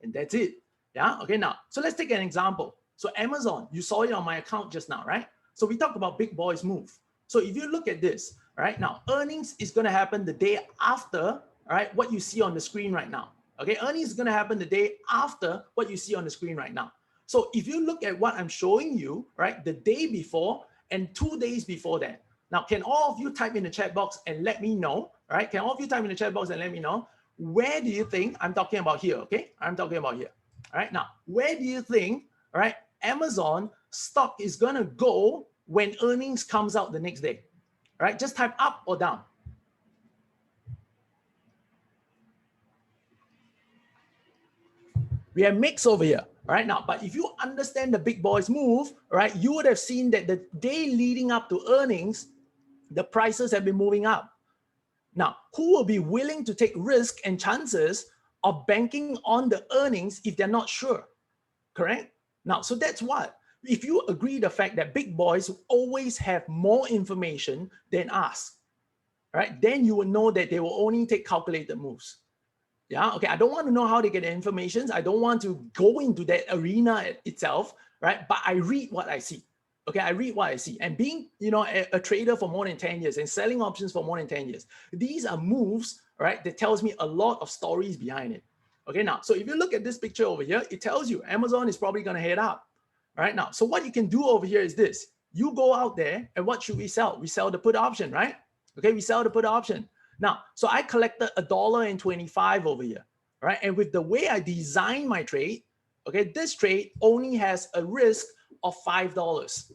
And that's it. Yeah. Okay. Now, so let's take an example. So Amazon, you saw it on my account just now, right? So we talked about big boys move. So if you look at this, right now, earnings is going to happen the day after, all right, what you see on the screen right now. Okay. Earnings is going to happen the day after what you see on the screen right now. So if you look at what I'm showing you, right, the day before and 2 days before that. Now, can all of you type in the chat box and let me know, all right? Can all of you type in the chat box and let me know, where do you think I'm talking about here? Okay, I'm talking about here. All right, now, where do you think, all right, Amazon stock is going to go when earnings comes out the next day? All right, just type up or down. We have mix over here, right? Now, but if you understand the big boys move, right, you would have seen that the day leading up to earnings, the prices have been moving up. Now, who will be willing to take risk and chances of banking on the earnings if they're not sure? Correct? Now, so that's what. If you agree the fact that big boys always have more information than us, right? Then you will know that they will only take calculated moves. Yeah, okay. I don't want to know how they get the information. I don't want to go into that arena itself, right? But I read what I see. Okay, I read what I see. And being, a trader for more than 10 years and selling options for more than 10 years, these are moves, right, that tells me a lot of stories behind it. Okay, now, so if you look at this picture over here, it tells you Amazon is probably going to head up. All right, now, so what you can do over here is this. You go out there and what should we sell? We sell the put option, right? Okay, we sell the put option. Now, so I collected $1.25 over here, right? And with the way I design my trade, okay, this trade only has a risk of $5.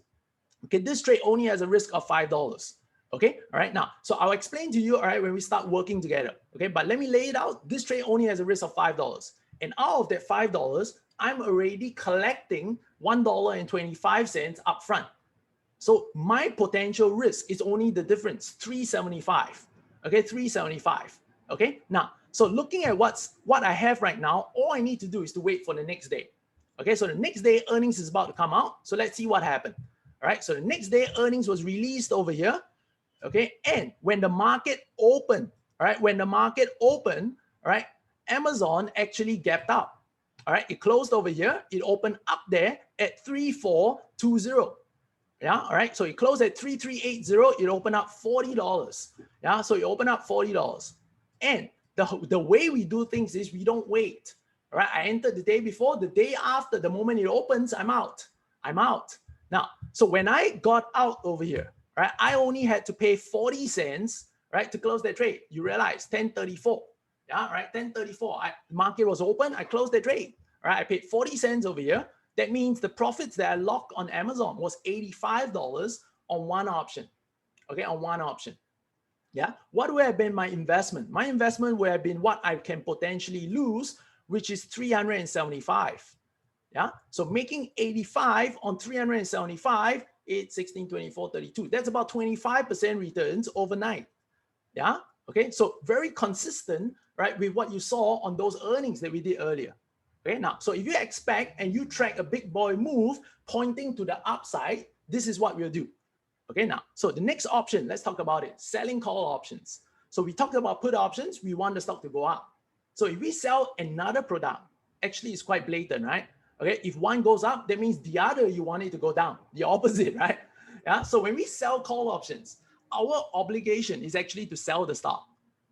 Okay, this trade only has a risk of $5. Okay, all right, now, so I'll explain to you, all right, when we start working together. Okay, but let me lay it out. This trade only has a risk of $5. And out of that $5, I'm already collecting $1.25 up front. So my potential risk is only the difference, $3.75. Okay, $3.75. Okay, now, so looking at what I have right now, all I need to do is to wait for the next day. Okay, so the next day earnings is about to come out. So let's see what happened. All right, so the next day earnings was released over here. Okay, and when the market opened, all right, all right, Amazon actually gapped up. All right, it closed over here. It opened up there at 3420. Yeah, all right. So it closed at 3380. It opened up $40. Yeah, so it opened up $40. And the way we do things is we don't wait. All right. I entered the day before, the day after, the moment it opens, I'm out. Now, so when I got out over here, right, I only had to pay 40 cents, right, to close that trade. You realize 1034. Yeah, right. 1034. Market was open. I closed the trade. All right. I paid 40 cents over here. That means the profits that I locked on Amazon was $85 on one option. Okay, on one option. Yeah. What would have been my investment? My investment would have been what I can potentially lose, which is 375. Yeah. So making 85 on 375, 8, 16, 24, 32. That's about 25% returns overnight. Yeah. Okay. So very consistent, right, with what you saw on those earnings that we did earlier. Okay, now, so if you expect and you track a big boy move pointing to the upside, this is what we'll do. Okay, now, so the next option, let's talk about it. Selling call options. So we talked about put options. We want the stock to go up. So if we sell another product, actually it's quite blatant, right? Okay, if one goes up, that means the other you want it to go down, the opposite, right? Yeah, so when we sell call options, our obligation is actually to sell the stock.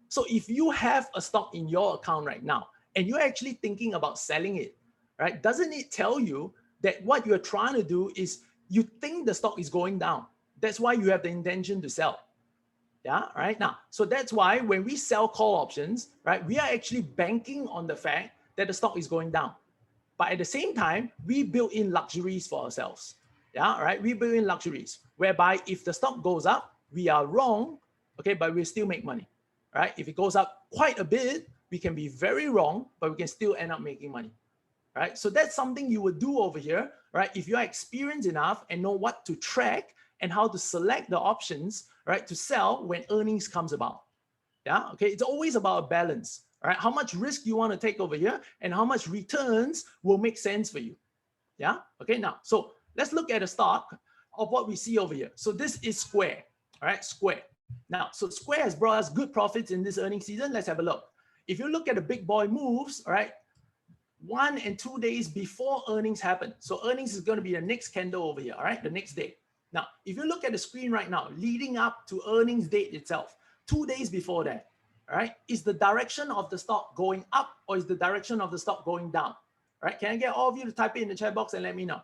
So if you have a stock in your account right now, and you're actually thinking about selling it, right? Doesn't it tell you that what you're trying to do is you think the stock is going down? That's why you have the intention to sell. Yeah, right now. So that's why when we sell call options, right, we are actually banking on the fact that the stock is going down. But at the same time, we build in luxuries for ourselves. Yeah, right. We build in luxuries whereby if the stock goes up, we are wrong, okay, but we still make money, right? If it goes up quite a bit, we can be very wrong, but we can still end up making money, right? So that's something you would do over here, right? If you're experienced enough and know what to track and how to select the options, right, to sell when earnings comes about. Yeah, okay. It's always about a balance, all right? How much risk you want to take over here and how much returns will make sense for you. Yeah, okay. Now, so let's look at a stock of what we see over here. So this is Square, all right? Square. Now, so Square has brought us good profits in this earnings season. Let's have a look. If you look at the big boy moves, all right, 1 and 2 days before earnings happen. So earnings is going to be the next candle over here, all right, the next day. Now, if you look at the screen right now, leading up to earnings date itself, 2 days before that, all right, is the direction of the stock going up or is the direction of the stock going down? All right, can I get all of you to type it in the chat box and let me know?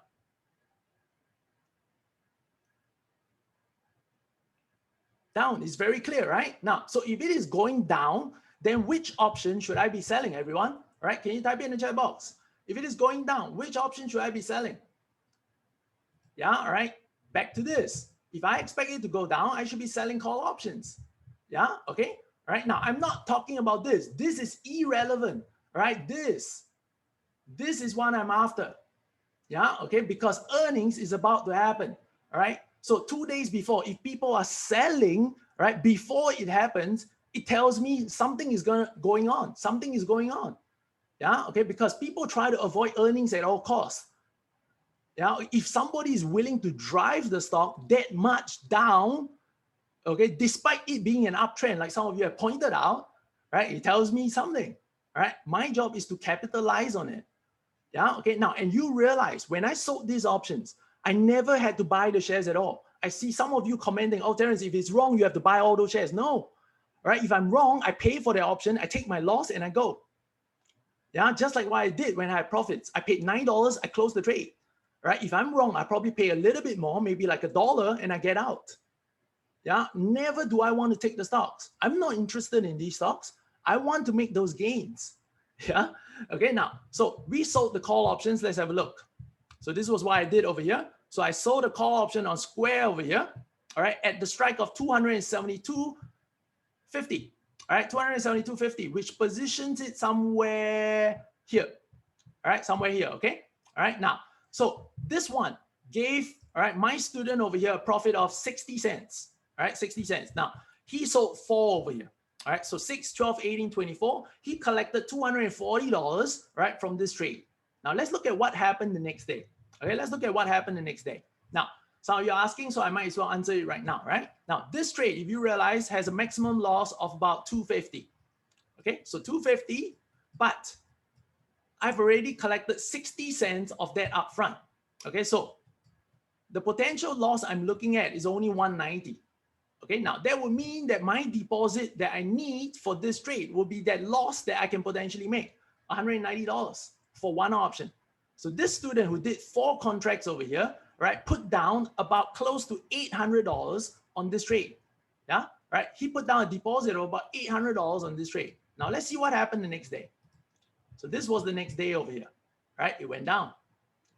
Down is very clear, right? Now, so if it is going down, then which option should I be selling, everyone? All right, can you type it in the chat box? If it is going down, which option should I be selling? Yeah, all right, back to this. If I expect it to go down, I should be selling call options. Yeah, okay. All right, now I'm not talking about this. This is irrelevant, right? This This is what I'm after. Yeah, okay, because earnings is about to happen. All right. So 2 days before, if people are selling, right, before it happens, it tells me something is going on. Something is going on. Yeah, okay, because people try to avoid earnings at all costs. Yeah, if somebody is willing to drive the stock that much down, okay, despite it being an uptrend, like some of you have pointed out, right, it tells me something. All right, my job is to capitalize on it. Yeah, okay, now, and you realize when I sold these options, I never had to buy the shares at all. I see some of you commenting, oh, Terence, if it's wrong, you have to buy all those shares. No, right? If I'm wrong, I pay for the option, I take my loss and I go. Yeah, just like what I did when I had profits. I paid $9, I closed the trade. Right? If I'm wrong, I probably pay a little bit more, maybe like $1, and I get out. Yeah, never do I want to take the stocks. I'm not interested in these stocks. I want to make those gains. Yeah, okay, now, so we sold the call options. Let's have a look. So this was what I did over here. So I sold a call option on Square over here, all right, at the strike of 272.50. All right, 272.50, which positions it somewhere here. All right, somewhere here, okay? All right, now, so this one gave, all right, my student over here a profit of 60 cents. All right, 60 cents. Now, he sold 4 over here. All right, so 6, 12, 18, 24. He collected $240, right, from this trade. Now, let's look at what happened the next day. Okay, let's look at what happened the next day. Now, some of you are asking, so I might as well answer it right now, right? Now, this trade, if you realize, has a maximum loss of about 250. Okay, so 250, but I've already collected 60 cents of that upfront. Okay, so the potential loss I'm looking at is only 190. Okay, now that would mean that my deposit that I need for this trade will be that loss that I can potentially make, $190 for one option. So this student who did 4 contracts over here, right, put down about close to $800 on this trade. Yeah, right. He put down a deposit of about $800 on this trade. Now let's see what happened the next day. So this was the next day over here, right? It went down.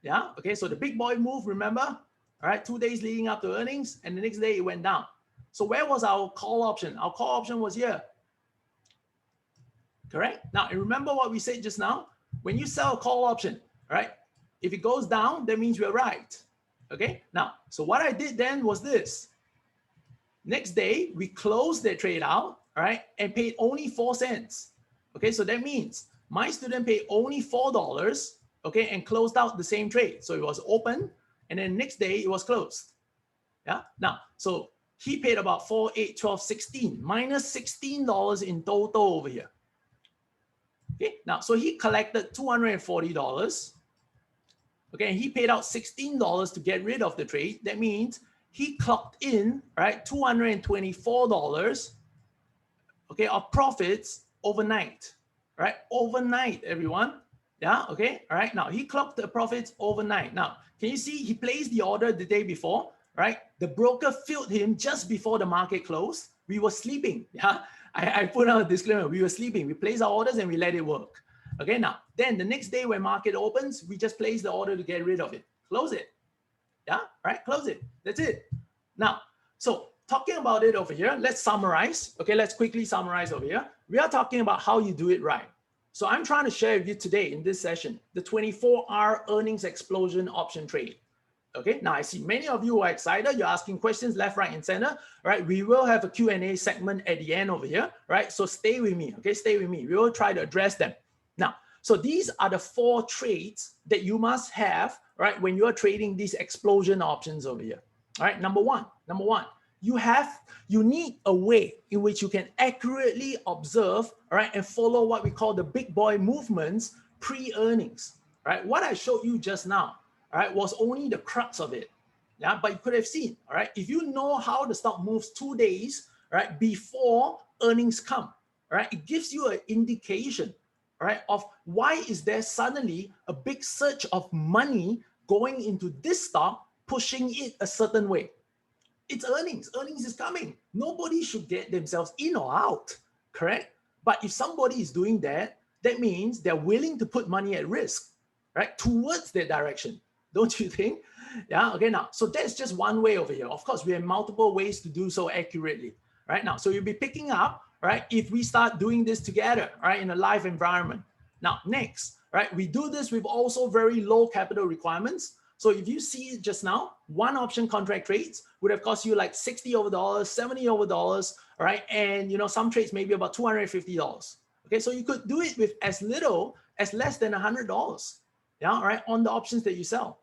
Yeah, okay, so the big boy move, remember? All right, 2 days leading up to earnings, and the next day it went down. So where was our call option? Our call option was here. Correct? Now, and remember what we said just now? When you sell a call option, right? If it goes down, that means we're right. Okay, now, so what I did then was this. Next day, we closed that trade out, all right, and paid only 4 cents. Okay, so that means my student paid only $4, okay, and closed out the same trade. So it was open, and then next day it was closed. Yeah, now, so he paid about 4, 8, 12, 16, minus $16 in total over here. Okay, now, so he collected $240. Okay, and he paid out $16 to get rid of the trade. That means he clocked in, right, $224, okay, of profits overnight, right? Overnight, everyone. Yeah, okay, all right. Now, he clocked the profits overnight. Now, can you see he placed the order the day before, right? The broker filled him just before the market closed. We were sleeping, yeah? I put out a disclaimer, we were sleeping. We placed our orders and we let it work. Okay, now, then the next day when market opens, we just place the order to get rid of it. Close it. Yeah, right, close it. That's it. Now, so talking about it over here, let's summarize. Okay, let's quickly summarize over here. We are talking about how you do it right. So I'm trying to share with you today in this session, the 24-hour earnings explosion option trade. Okay, now I see many of you are excited. You're asking questions left, right, and center. Right, we will have a Q&A segment at the end over here. Right, so stay with me. Okay, stay with me. We will try to address them. Now, so these are the 4 trades that you must have, right, when you're trading these explosion options over here. All right, number one, you need a way in which you can accurately observe, all right, and follow what we call the big boy movements pre-earnings. Right, what I showed you just now, all right, was only the crux of it. Yeah, but you could have seen, all right, if you know how the stock moves 2 days, right, before earnings come, all right, it gives you an indication, all right, of why is there suddenly a big surge of money going into this stock, pushing it a certain way. It's earnings. Earnings is coming. Nobody should get themselves in or out, correct? But if somebody is doing that, that means they're willing to put money at risk, right, towards that direction. Don't you think? Yeah, okay, now, so that's just one way over here. Of course, we have multiple ways to do so accurately, right? Now, so you'll be picking up, right, if we start doing this together, right, in a live environment. Now, next, right? We do this with also very low capital requirements. So if you see just now, one option contract trades would have cost you like $60 over, $70 over, all right? And some trades maybe about $250. Okay, so you could do it with as little as less than $100, yeah, right, on the options that you sell.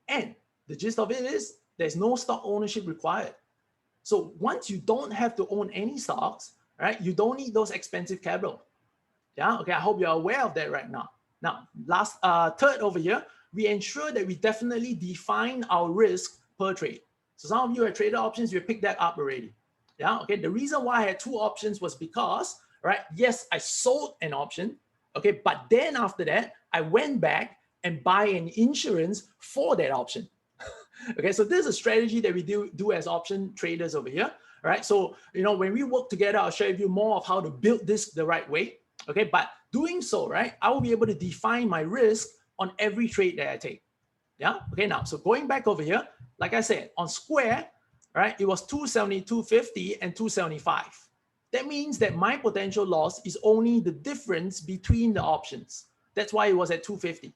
And the gist of it is there's no stock ownership required. So once you don't have to own any stocks, right, you don't need those expensive capital. Yeah, okay, I hope you're aware of that right now. Now, third over here, we ensure that we definitely define our risk per trade. So some of you have traded options, you picked that up already. Yeah, okay, the reason why I had two options was because, right, yes, I sold an option, okay, but then after that, I went back and buy an insurance for that option. Okay, so this is a strategy that we do as option traders over here. All right, so when we work together, I'll share with you more of how to build this the right way. Okay, but doing so, right, I will be able to define my risk on every trade that I take. Yeah, okay, now, so going back over here, like I said, on Square, right, it was 270, 250, and 275. That means that my potential loss is only the difference between the options. That's why it was at 250.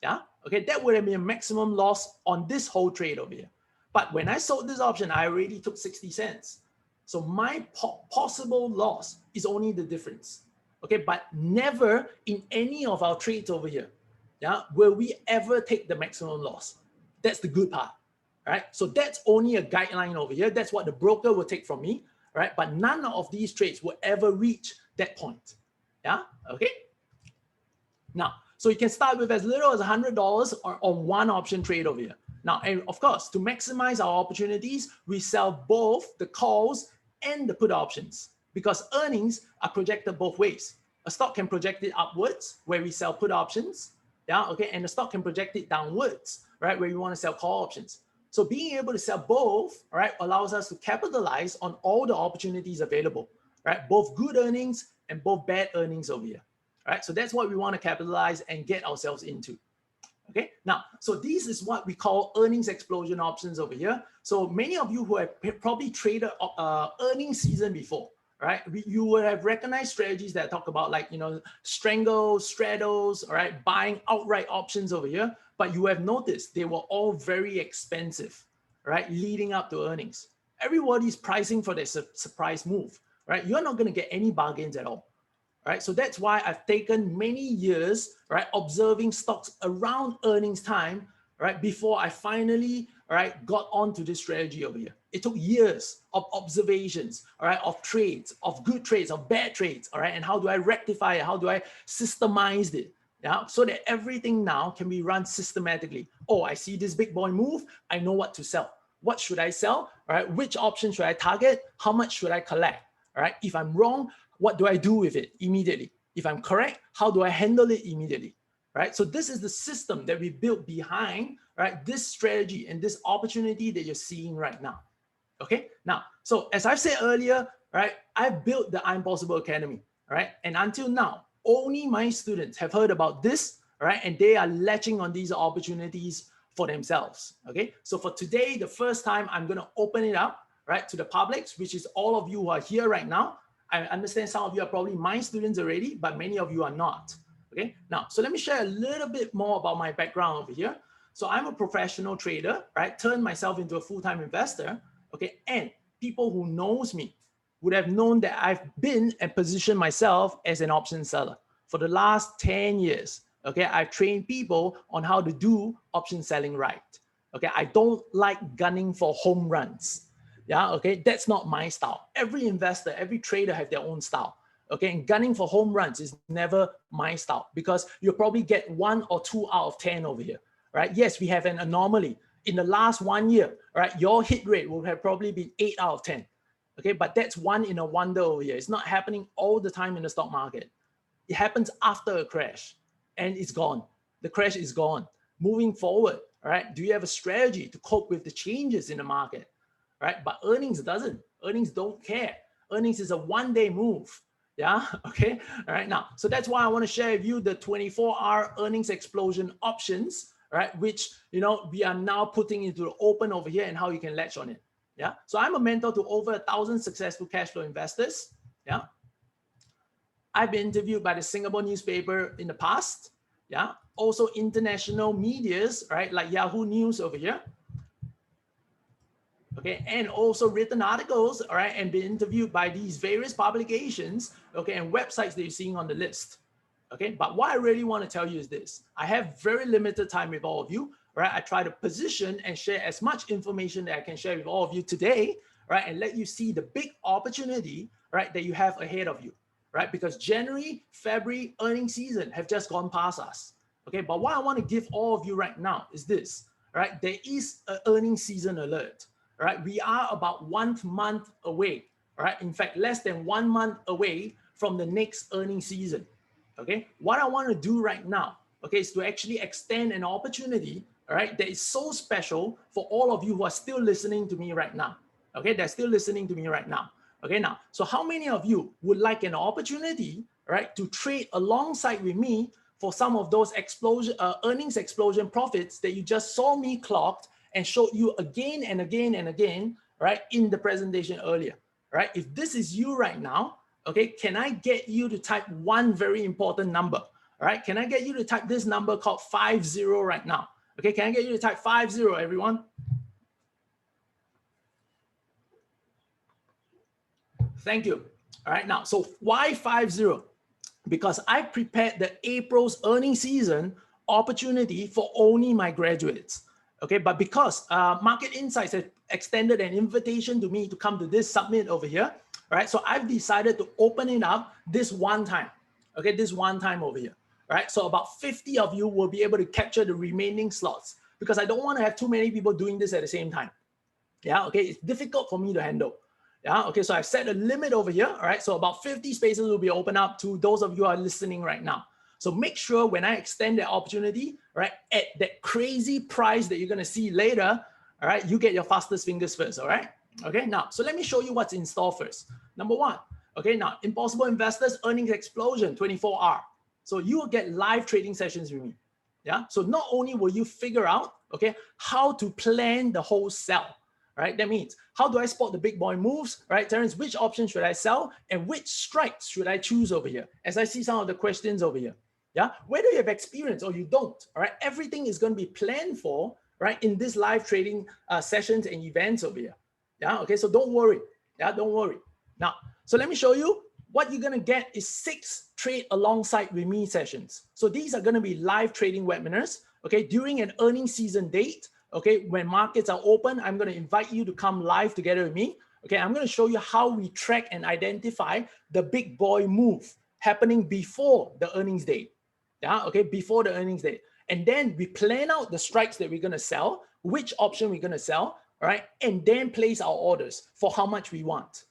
Yeah, okay, that would have been a maximum loss on this whole trade over here. But when I sold this option, I already took 60 cents. So my possible loss is only the difference. Okay, but never in any of our trades over here, yeah, will we ever take the maximum loss. That's the good part, right? So that's only a guideline over here. That's what the broker will take from me, right? But none of these trades will ever reach that point. Yeah, okay. Now, so you can start with as little as $100 on one option trade over here. Now, and of course, to maximize our opportunities, we sell both the calls and the put options because earnings are projected both ways. A stock can project it upwards where we sell put options, yeah, okay, and the stock can project it downwards, right, where we want to sell call options. So being able to sell both, right, allows us to capitalize on all the opportunities available, right, both good earnings and both bad earnings over here. All right, so that's what we want to capitalize and get ourselves into. Okay, now, so this is what we call earnings explosion options over here. So many of you who have probably traded earnings season before, right? You would have recognized strategies that talk about like, strangles, straddles, all right, buying outright options over here. But you have noticed they were all very expensive, right? Leading up to earnings. Everybody's pricing for their surprise move, right? You're not going to get any bargains at all. Right, so that's why I've taken many years, right, observing stocks around earnings time, right, before I finally, right, got onto this strategy over here. It took years of observations, all right, of trades, of good trades, of bad trades, all right, and how do I rectify it? How do I systemize it? Yeah, so that everything now can be run systematically. Oh, I see this big boy move. I know what to sell. What should I sell? All right, which option should I target? How much should I collect? All right, if I'm wrong, what do I do with it immediately? If I'm correct, how do I handle it immediately? Right? So this is the system that we built behind, right, this strategy and this opportunity that you're seeing right now. Okay. Now, so as I've said earlier, right, I've built the I'm Possible Academy, right? And until now, only my students have heard about this, right? And they are latching on these opportunities for themselves. Okay. So for today, the first time I'm going to open it up, right, to the public, which is all of you who are here right now. I understand some of you are probably my students already, but many of you are not. Okay, now, so let me share a little bit more about my background over here. So I'm a professional trader, right? Turned myself into a full-time investor. Okay, and people who knows me would have known that I've been and positioned myself as an option seller for the last 10 years. Okay, I've trained people on how to do option selling right. Okay, I don't like gunning for home runs. Yeah, okay, that's not my style. Every investor, every trader have their own style. Okay, and gunning for home runs is never my style because you'll probably get 1 or 2 out of 10 over here, right? Yes, we have an anomaly. In the last 1 year, right, your hit rate will have probably been 8 out of 10. Okay, but that's one in a wonder over here. It's not happening all the time in the stock market. It happens after a crash and it's gone. The crash is gone. Moving forward, all right, do you have a strategy to cope with the changes in the market? Right? But earnings doesn't. Earnings don't care. Earnings is a one-day move. Yeah. Okay. All right. Now, so that's why I want to share with you the 24-hour earnings explosion options, right? Which, we are now putting into the open over here and how you can latch on it. Yeah. So I'm a mentor to over 1,000 successful cash flow investors. Yeah. I've been interviewed by the Singapore newspaper in the past. Yeah. Also international medias, right? Like Yahoo News over here. Okay, and also written articles, all right, and been interviewed by these various publications, okay, and websites that you're seeing on the list. Okay, but what I really want to tell you is this: I have very limited time with all of you, right? I try to position and share as much information that I can share with all of you today, right, and let you see the big opportunity, right, that you have ahead of you, right? Because January, February earnings season have just gone past us. Okay, but what I want to give all of you right now is this, right? There is an earnings season alert. Right, we are about 1 month away, right? In fact, less than 1 month away from the next earnings season. Okay, what I want to do right now, okay, is to actually extend an opportunity, all right, that is so special for all of you who are still listening to me right now. Okay, they're still listening to me right now. Okay, now, so how many of you would like an opportunity, right, to trade alongside with me for some of those earnings explosion profits that you just saw me clocked and showed you again and again and again, right, in the presentation earlier, right? If this is you right now, okay, can I get you to type one very important number, all right? Can I get you to type this number called 50 right now? Okay, can I get you to type 50, everyone? Thank you. All right, now, so why 50? Because I prepared the April's earnings season opportunity for only my graduates. Okay, but because Market Insights have extended an invitation to me to come to this summit over here, right? So I've decided to open it up this one time. Okay, this one time over here, right? So about 50 of you will be able to capture the remaining slots because I don't want to have too many people doing this at the same time. Yeah, okay, it's difficult for me to handle. Yeah, okay, so I've set a limit over here, all right? So about 50 spaces will be open up to those of you who are listening right now. So make sure when I extend that opportunity, right, at that crazy price that you're going to see later, all right, you get your fastest fingers first, all right? Okay, now, so let me show you what's in store first. Number one, okay, now, Impossible Investors Earnings Explosion 24-hour. So you will get live trading sessions with me. Yeah, so not only will you figure out, okay, how to plan the whole sell, right? That means, how do I spot the big boy moves, right? Terence, which option should I sell and which strikes should I choose over here? As I see some of the questions over here. Yeah, whether you have experience or you don't, all right, everything is going to be planned for, right, in this live trading sessions and events over here. Yeah, okay, so don't worry. Yeah, don't worry. Now, so let me show you what you're going to get is 6 trade alongside with me sessions. So these are going to be live trading webinars, okay, during an earnings season date. Okay, when markets are open, I'm going to invite you to come live together with me. Okay, I'm going to show you how we track and identify the big boy move happening before the earnings date. Yeah, okay, before the earnings date. And then we plan out the strikes that we're going to sell, which option we're going to sell, all right, and then place our orders for how much we want.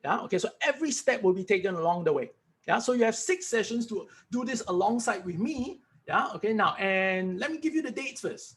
Yeah, okay, so every step will be taken along the way. Yeah, so you have 6 sessions to do this alongside with me. Yeah, okay, now, and let me give you the dates first.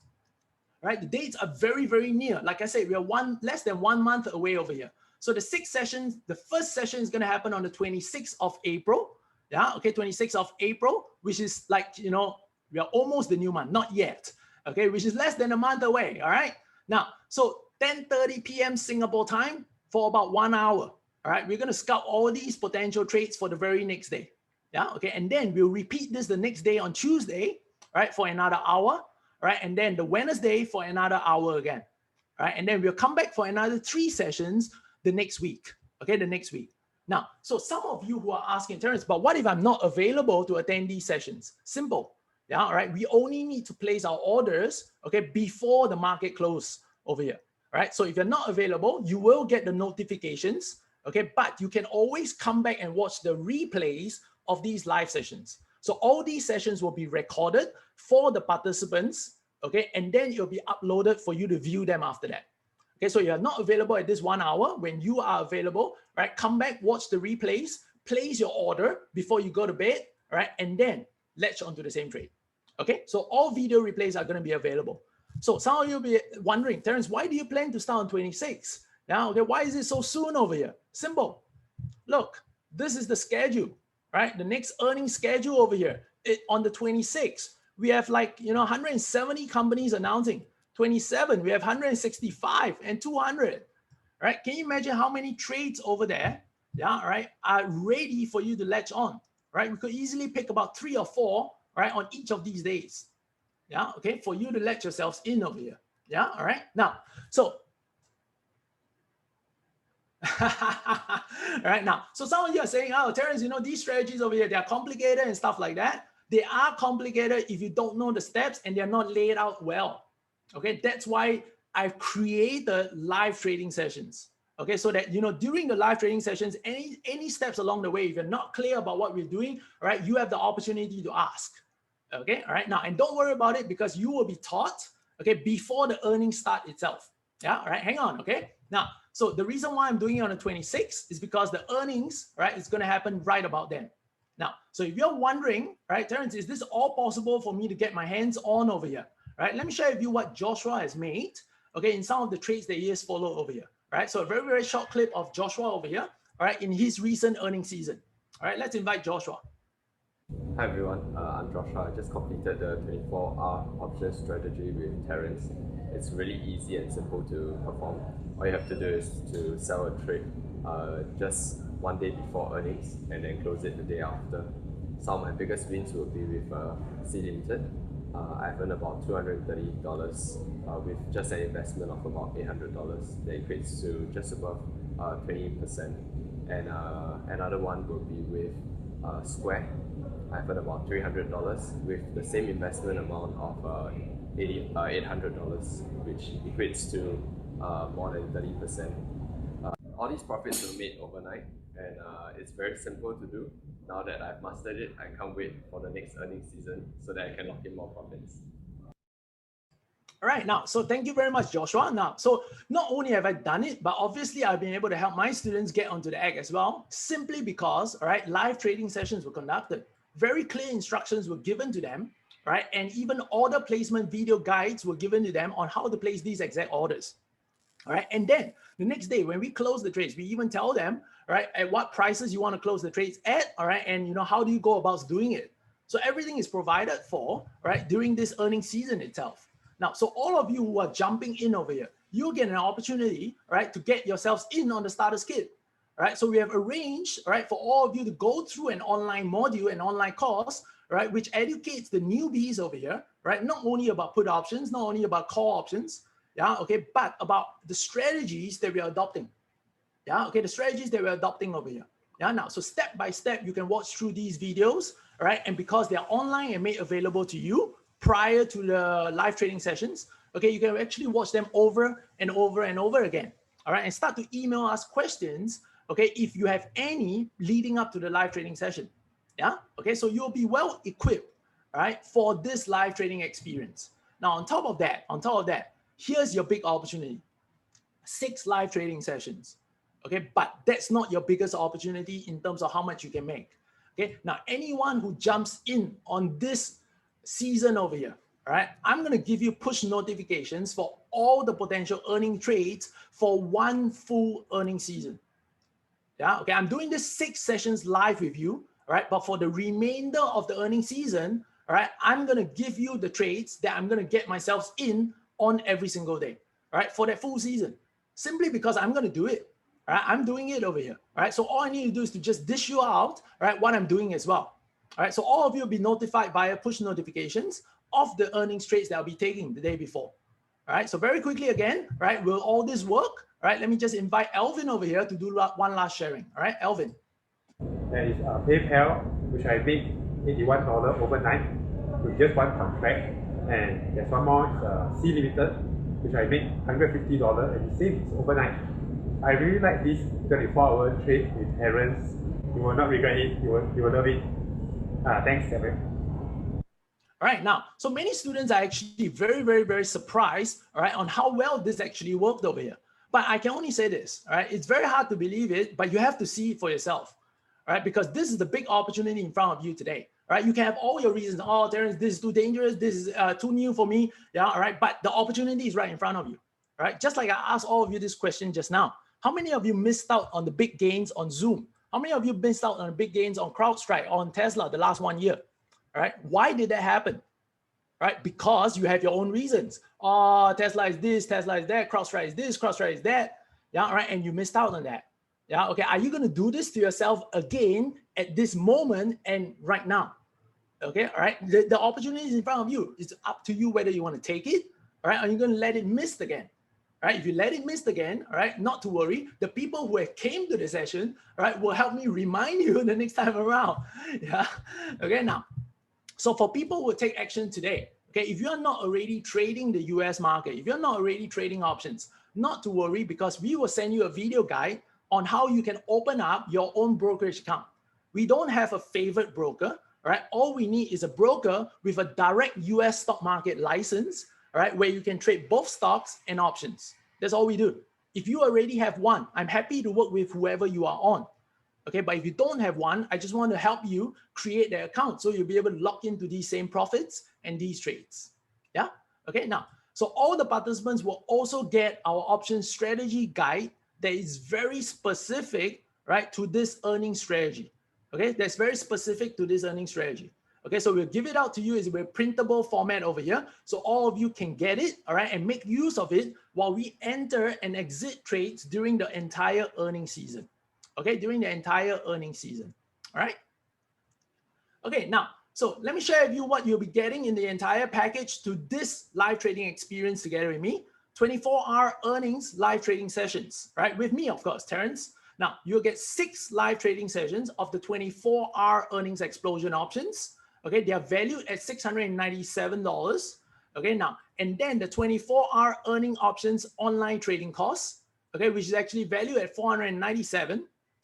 Right, the dates are very, very near. Like I said, we are less than 1 month away over here. So the 6 sessions, the first session is going to happen on the 26th of April. Yeah, okay, 26th of April, which is like, you know, we are almost the new month, not yet. Okay, which is less than a month away. All right. Now, so 10:30 p.m. Singapore time for about 1 hour. All right, we're going to scout all these potential trades for the very next day. Yeah, okay, and then we'll repeat this the next day on Tuesday, right, for another hour. Right, and then the Wednesday for another hour again, right, and then we'll come back for another 3 sessions the next week. Okay, the next week. Now, so some of you who are asking, Terence, but what if I'm not available to attend these sessions? Simple. Yeah, all right. We only need to place our orders, okay, before the market close over here. Right. So if you're not available, you will get the notifications. Okay, but you can always come back and watch the replays of these live sessions. So all these sessions will be recorded for the participants, okay, and then it'll be uploaded for you to view them after that. Okay, so you're not available at this 1 hour. When you are available, right, come back, watch the replays, place your order before you go to bed, right, and then latch onto the same trade. Okay, so all video replays are going to be available. So some of you will be wondering, Terence, why do you plan to start on 26? Yeah, okay, why is it so soon over here? Simple. Look, this is the schedule, right? The next earnings schedule over here. On the 26th, we have like, you know, 170 companies announcing. 27, we have 165 and 200, right? Can you imagine how many trades over there, yeah, right, are ready for you to latch on, right? We could easily pick about 3 or 4, right, on each of these days. Yeah, okay, for you to let yourselves in over here. Yeah, all right. Now, so right now, so some of you are saying, oh, Terence, you know, these strategies over here, they are complicated and stuff like that. They are complicated if you don't know the steps and they're not laid out well. Okay, that's why I've created live trading sessions. Okay, so that, you know, during the live trading sessions, any steps along the way, if you're not clear about what we're doing, all right, you have the opportunity to ask. Okay, all right, now, and don't worry about it because you will be taught, okay, before the earnings start itself. Yeah, all right, hang on, okay? Now, so the reason why I'm doing it on the 26th is because the earnings, right, is going to happen right about then. Now, so if you're wondering, right, Terence, is this all possible for me to get my hands on over here? Right, let me share with you what Joshua has made, okay, in some of the trades that he has followed over here. Right, so a very, very short clip of Joshua over here, all right, in his recent earnings season. All right, let's invite Joshua. Hi everyone, I'm Joshua. I just completed the 24-hour option strategy with Terence. It's really easy and simple to perform. All you have to do is to sell a trade just one day before earnings and then close it the day after. Some of my biggest wins will be with C Limited. I've earned about $230 with just an investment of about $800. That equates to just above 20%. And another one will be with Square. I've earned about $300 with the same investment amount of $800, which equates to more than 30%. All these profits were made overnight, and it's very simple to do. Now that I've mastered it, I can't wait for the next earnings season so that I can lock in more profits. All right, now, so thank you very much, Joshua. Now, so not only have I done it, but obviously I've been able to help my students get onto the act as well, simply because, all right, live trading sessions were conducted. Very clear instructions were given to them, right? And even order placement video guides were given to them on how to place these exact orders. All right, and then the next day when we close the trades, we even tell them, right, at what prices you want to close the trades at, all right, and you know, how do you go about doing it? So everything is provided for, right, during this earnings season itself. Now, so all of you who are jumping in over here, you'll get an opportunity, right, to get yourselves in on the starter's kit. All right, so we have arranged, right, for all of you to go through an online module, an online course, right, which educates the newbies over here, right, not only about put options, not only about call options, yeah, okay, but about the strategies that we are adopting. Yeah, okay, the strategies that we're adopting over here. Yeah, now, so step by step, you can watch through these videos, right, and because they are online and made available to you prior to the live trading sessions, okay, you can actually watch them over and over and over again. All right, and start to email us questions, okay, if you have any leading up to the live trading session. Yeah, okay, so you'll be well equipped, right, for this live trading experience. Now, on top of that, here's your big opportunity. 6 live trading sessions. Okay, but that's not your biggest opportunity in terms of how much you can make. Okay, now anyone who jumps in on this season over here, all right, I'm going to give you push notifications for all the potential earning trades for one full earning season. Yeah, okay, I'm doing this 6 sessions live with you, all right, but for the remainder of the earning season, all right, I'm going to give you the trades that I'm going to get myself in on every single day, all right, for that full season, simply because I'm going to do it. All right, I'm doing it over here. All right, so all I need to do is to just dish you out, all right, what I'm doing as well. All right, so all of you will be notified via push notifications of the earnings trades that I'll be taking the day before. All right, so very quickly again, right, will all this work? All right, let me just invite Elvin over here to do one last sharing. All right, Elvin. There is PayPal, which I made $81 overnight with just one contract. And there's one more, C Limited, which I made $150 and the same is overnight. I really like this 24-hour trade with Terence. You will not regret it. You will love it. Thanks, everyone. All right, now, so many students are actually very, very, very surprised, all right, on how well this actually worked over here. But I can only say this, all right, it's very hard to believe it, but you have to see it for yourself, all right, because this is the big opportunity in front of you today, right? You can have all your reasons. Oh, Terence, this is too dangerous. This is too new for me. Yeah, all right, but the opportunity is right in front of you, all right? Just like I asked all of you this question just now. How many of you missed out on the big gains on Zoom? How many of you missed out on the big gains on CrowdStrike, on Tesla the last 1 year? All right, why did that happen? Right, because you have your own reasons. Oh, Tesla is this, Tesla is that, CrowdStrike is this, CrowdStrike is that. Yeah, all right, and you missed out on that. Yeah, okay, are you going to do this to yourself again at this moment and right now? Okay, all right. The opportunity is in front of you. It's up to you whether you want to take it, all right, or you're going to let it miss again. All right, if you let it miss again, all right, not to worry. The people who have came to the session, all right, will help me remind you the next time around. Yeah. Okay, now, so for people who take action today, okay, if you're not already trading the US market, if you're not already trading options, not to worry, because we will send you a video guide on how you can open up your own brokerage account. We don't have a favorite broker, all right? All we need is a broker with a direct US stock market license, all right, where you can trade both stocks and options. That's all we do. If you already have one, I'm happy to work with whoever you are on. Okay, but if you don't have one, I just want to help you create the account so you'll be able to lock into these same profits and these trades. Yeah, okay, now, so all the participants will also get our option strategy guide that is very specific, right, to this earning strategy. Okay, that's very specific to this earning strategy. Okay, so we'll give it out to you as a printable format over here. So all of you can get it, all right, and make use of it while we enter and exit trades during the entire earning season. Okay, during the entire earning season. All right. Okay, now, so let me share with you what you'll be getting in the entire package to this live trading experience together with me. 24-hour earnings live trading sessions, right? With me, of course, Terence. Now, you'll get 6 live trading sessions of the 24-hour earnings explosion options. Okay, they are valued at $697. Okay, now, and then the 24-hour earning options online trading course, okay, which is actually valued at $497.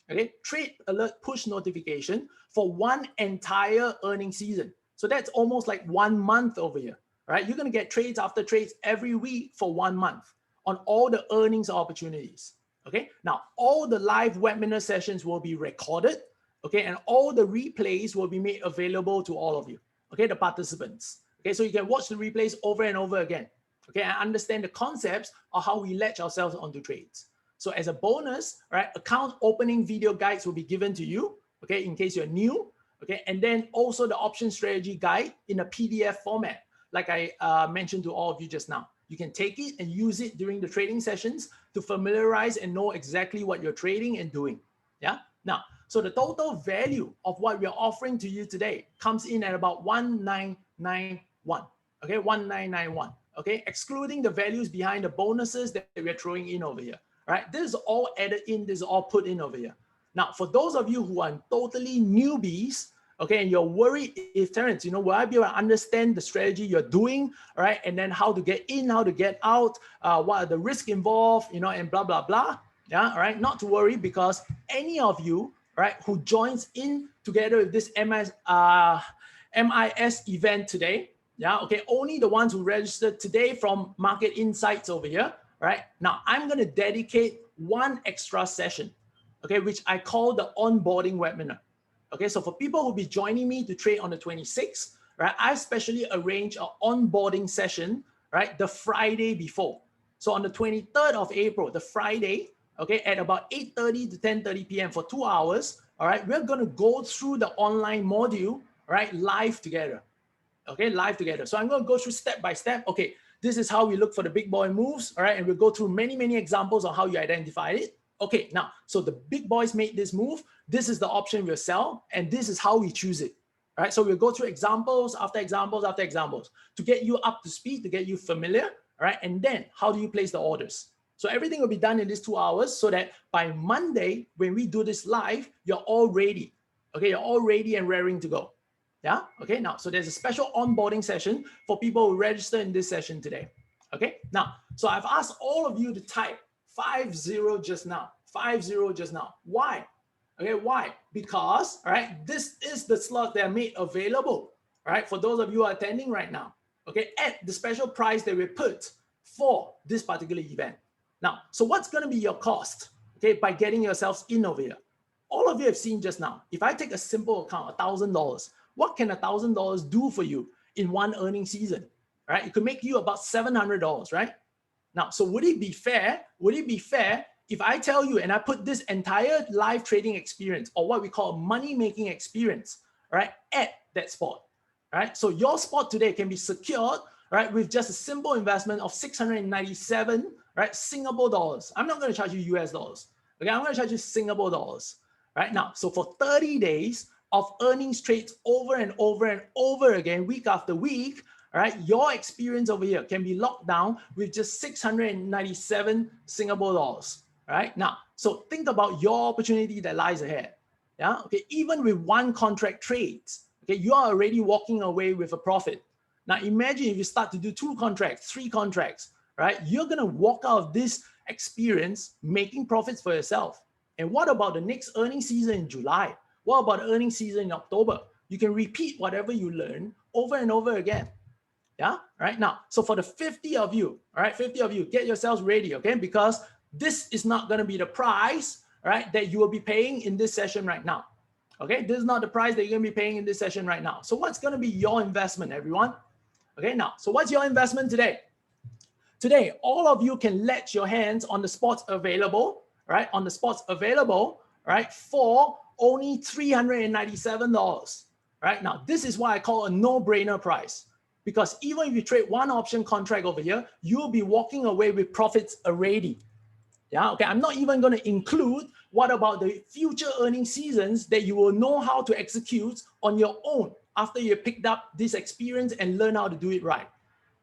Okay, trade alert push notification for one entire earning season. So that's almost like 1 month over here, right? You're going to get trades after trades every week for 1 month on all the earnings opportunities. Okay, now all the live webinar sessions will be recorded. Okay, and all the replays will be made available to all of you. Okay, the participants. Okay, so you can watch the replays over and over again. Okay, and understand the concepts of how we latch ourselves onto trades. So as a bonus, right, account opening video guides will be given to you, okay, in case you're new, okay, and then also the option strategy guide in a PDF format, like I mentioned to all of you just now. You can take it and use it during the trading sessions to familiarize and know exactly what you're trading and doing. Yeah. Now, so the total value of what we're offering to you today comes in at about 1991. Okay, 1991. Okay, excluding the values behind the bonuses that we're throwing in over here. Right, this is all added in, this is all put in over here. Now, for those of you who are totally newbies, okay, and you're worried if Terence, you know, will I be able to understand the strategy you're doing, all right, and then how to get in, how to get out, what are the risks involved, you know, and blah, blah, blah. Yeah, all right, not to worry, because any of you, right, who joins in together with this MIS event today, yeah, okay, only the ones who registered today from Market Insights over here, right? Now, I'm going to dedicate one extra session, okay, which I call the onboarding webinar. Okay, so for people who will be joining me to trade on the 26th, right, I specially arranged an onboarding session, right, the Friday before. So on the 23rd of April, the Friday, okay, at about 8:30 to 10:30 p.m. for 2 hours, all right, we're going to go through the online module, right, live together. Okay, live together. So I'm going to go through step by step. Okay, this is how we look for the big boy moves, all right? And we'll go through many, many examples of how you identify it. Okay, now, so the big boys made this move. This is the option we'll sell, and this is how we choose it, all right? So we'll go through examples after examples after examples to get you up to speed, to get you familiar, all right? And then how do you place the orders? So everything will be done in these 2 hours so that by Monday, when we do this live, you're all ready. Okay, you're all ready and raring to go. Yeah, okay, now, so there's a special onboarding session for people who register in this session today. Okay, now, so I've asked all of you to type 50 just now, 50 just now. Why? Okay, why? Because, all right, this is the slot that are made available, all right, for those of you who are attending right now, okay, at the special price that we put for this particular event. Now, so what's going to be your cost, okay, by getting yourselves in over here? All of you have seen just now, if I take a simple account, $1,000, what can $1,000 do for you in one earning season, right? It could make you about $700, right? Now, so would it be fair? Would it be fair if I tell you and I put this entire live trading experience, or what we call money-making experience, right, at that spot, right? So your spot today can be secured, right, with just a simple investment of 697, right, Singapore dollars. I'm not going to charge you US dollars. Okay, I'm going to charge you Singapore dollars, right? Now, so for 30 days, of earnings trades over and over and over again, week after week, all right, your experience over here can be locked down with just 697 Singapore dollars. Right now, so think about your opportunity that lies ahead. Yeah, okay, even with one contract trades, okay, you are already walking away with a profit. Now imagine if you start to do 2 contracts, 3 contracts, right? You're gonna walk out of this experience making profits for yourself. And what about the next earnings season in July? What about the earnings season in October? You can repeat whatever you learn over and over again. Yeah, right now. So for the 50 of you, all right, 50 of you, get yourselves ready, okay? Because this is not going to be the price, right, that you will be paying in this session right now. Okay, this is not the price that you're going to be paying in this session right now. So what's going to be your investment, everyone? Okay, now, so what's your investment today? Today, all of you can let your hands on the spots available, right, on the spots available, right, for only $397. Right now, this is why I call a no-brainer price. Because even if you trade one option contract over here, you'll be walking away with profits already. Yeah, okay, I'm not even going to include what about the future earning seasons that you will know how to execute on your own after you picked up this experience and learn how to do it right.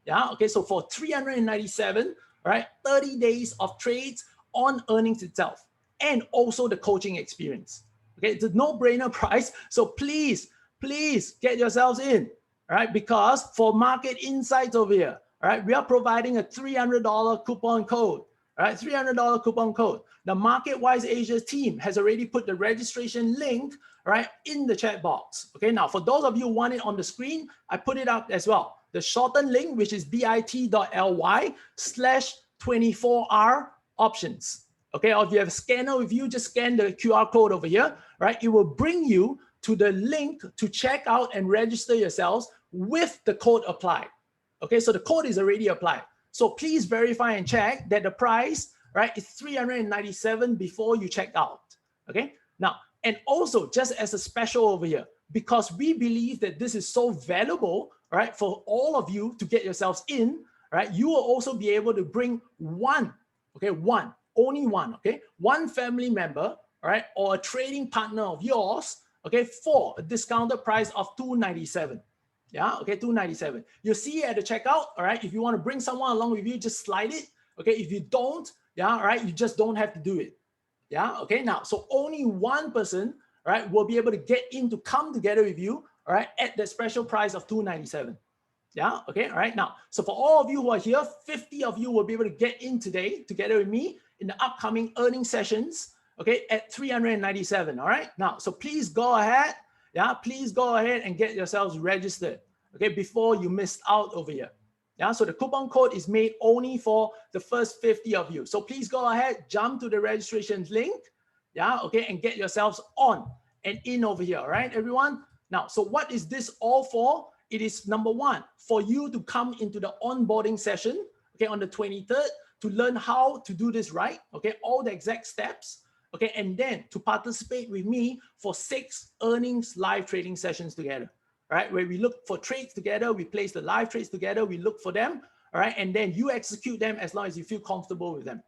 Yeah, okay, so for 397, right, 30 days of trades on earnings itself and also the coaching experience. Okay, it's a no-brainer price. So please get yourselves in. All right, because for market insights over here, all right, we are providing a $300 coupon code. All right, $300 coupon code. The MarketWise Asia's team has already put the registration link, right, in the chat box. Okay, now for those of you who want it on the screen, I put it up as well. The shortened link, which is bit.ly/24R options. Okay, or if you have a scanner with you, just scan the QR code over here, right? It will bring you to the link to check out and register yourselves with the code applied. Okay, so the code is already applied. So please verify and check that the price, right, is $397 before you check out. Okay, now, and also just as a special over here, because we believe that this is so valuable, right, for all of you to get yourselves in, right, you will also be able to bring one, okay, only one, okay, one family member, right, or a trading partner of yours, okay, for a discounted price of $297. Yeah, okay, $297. You see at the checkout, all right, if you want to bring someone along with you, just slide it. Okay, if you don't, yeah, all right, you just don't have to do it. Yeah, okay, now, so only one person, right, will be able to get in to come together with you, all right, at the special price of $297. Yeah, okay, all right, now, so for all of you who are here, 50 of you will be able to get in today together with me in the upcoming earning sessions, okay, at $397, all right? Now, so please go ahead, yeah, please go ahead and get yourselves registered, okay, before you miss out over here. Yeah, so the coupon code is made only for the first 50 of you. So please go ahead, jump to the registration link, yeah, okay, and get yourselves on and in over here, all right, everyone? Now, so what is this all for? It is number one, for you to come into the onboarding session, okay, on the 23rd, to learn how to do this right, okay, all the exact steps, okay, and then to participate with me for 6 earnings live trading sessions together, right, where we look for trades together, we place the live trades together, we look for them, all right, and then you execute them as long as you feel comfortable with them.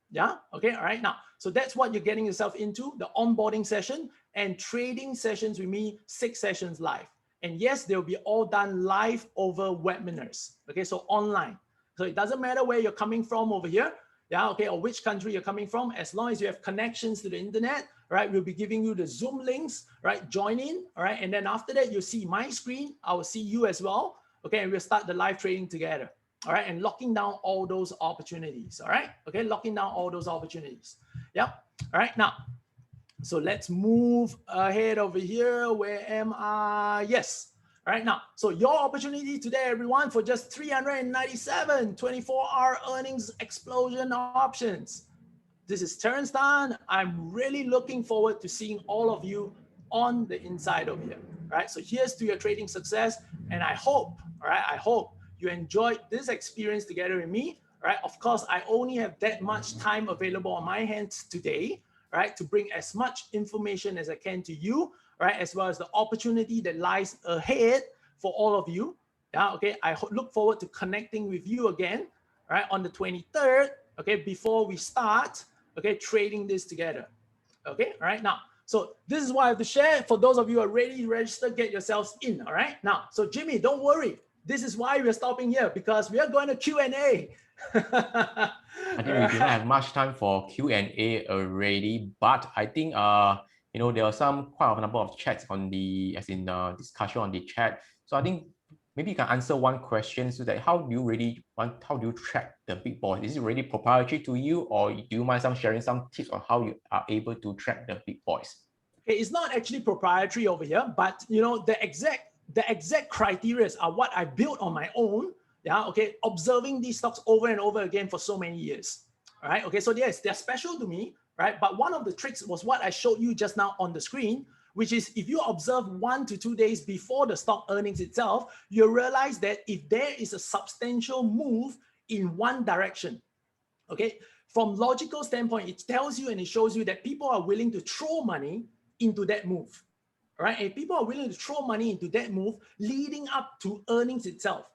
Yeah, okay, all right, now, so that's what you're getting yourself into, the onboarding session and trading sessions with me, 6 sessions live. And yes, they'll be all done live over webinars, okay, so online. So it doesn't matter where you're coming from over here, yeah, okay, or which country you're coming from, as long as you have connections to the internet, right, we'll be giving you the Zoom links, right, join in, all right, and then after that, you'll see my screen, I will see you as well, okay, and we'll start the live trading together, all right, and locking down all those opportunities, all right, okay, locking down all those opportunities, yep, all right, now, so let's move ahead over here, where am I? Yes. All right, now, so your opportunity today, everyone, for just 397 24-hour earnings explosion options. This is Terence Tan. I'm really looking forward to seeing all of you on the inside over here. All right, so here's to your trading success. And I hope, all right, I hope you enjoyed this experience together with me. All right, of course, I only have that much time available on my hands today, right, to bring as much information as I can to you, right, as well as the opportunity that lies ahead for all of you. Yeah, okay, I look forward to connecting with you again, right, on the 23rd, okay, before we start, okay, trading this together. Okay, all right, now, So this is why I have to share. For those of you who are ready to register, get yourselves in. All right. Now, so Jimmy, don't worry. This is why we're stopping here, because we are going to Q&A. I think we do not have much time for Q&A already, but I think you know, there are quite a number of chats on the discussion on the chat. So I think maybe you can answer one question, so that how do you track the big boys? Is it really proprietary to you, or do you mind sharing some tips on how you are able to track the big boys? Okay, it's not actually proprietary over here, but you know, the exact criteria are what I built on my own. Yeah, okay, observing these stocks over and over again for so many years. All right, okay, so yes, they're special to me, right? But one of the tricks was what I showed you just now on the screen, which is if you observe 1 to 2 days before the stock earnings itself, you realize that if there is a substantial move in one direction, okay, from logical standpoint, it tells you and it shows you that people are willing to throw money into that move. All right, and people are willing to throw money into that move leading up to earnings itself.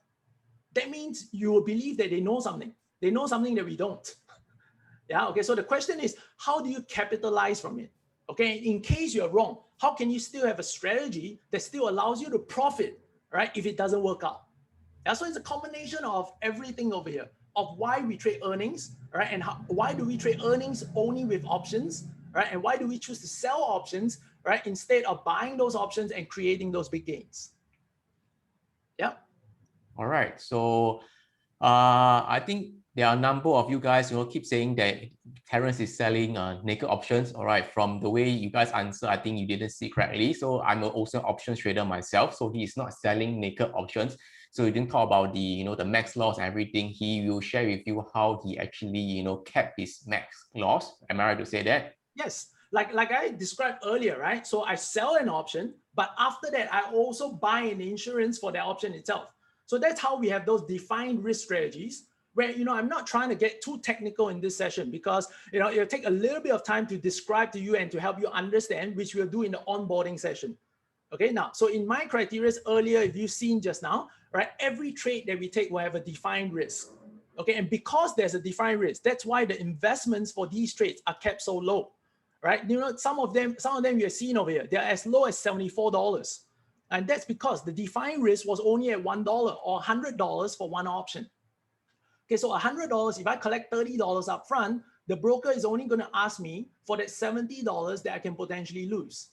That means you will believe that they know something. They know something that we don't. Yeah, okay, so the question is, how do you capitalize from it? Okay, in case you're wrong, how can you still have a strategy that still allows you to profit, right, if it doesn't work out? Yeah, so it's a combination of everything over here, of why we trade earnings, right, and why do we trade earnings only with options, right, and why do we choose to sell options, right, instead of buying those options and creating those big gains. Yeah. All right, so I think there are a number of you guys, you know, keep saying that Terence is selling naked options. All right, from the way you guys answer, I think you didn't see correctly. So I'm also an options trader myself. So he is not selling naked options. So he didn't talk about the, you know, the max loss and everything. He will share with you how he actually, you know, kept his max loss. Am I right to say that? Yes, like I described earlier, right? So I sell an option, but after that, I also buy an insurance for the option itself. So that's how we have those defined risk strategies where, you know, I'm not trying to get too technical in this session because, you know, it'll take a little bit of time to describe to you and to help you understand, which we'll do in the onboarding session. Okay, now, so in my criteria earlier, if you've seen just now, right, every trade that we take will have a defined risk. Okay, and because there's a defined risk, that's why the investments for these trades are kept so low, right? You know, some of them you're seeing over here, they're as low as $74. And that's because the defined risk was only at $1 or $100 for one option. Okay, so $100, if I collect $30 up front, the broker is only going to ask me for that $70 that I can potentially lose.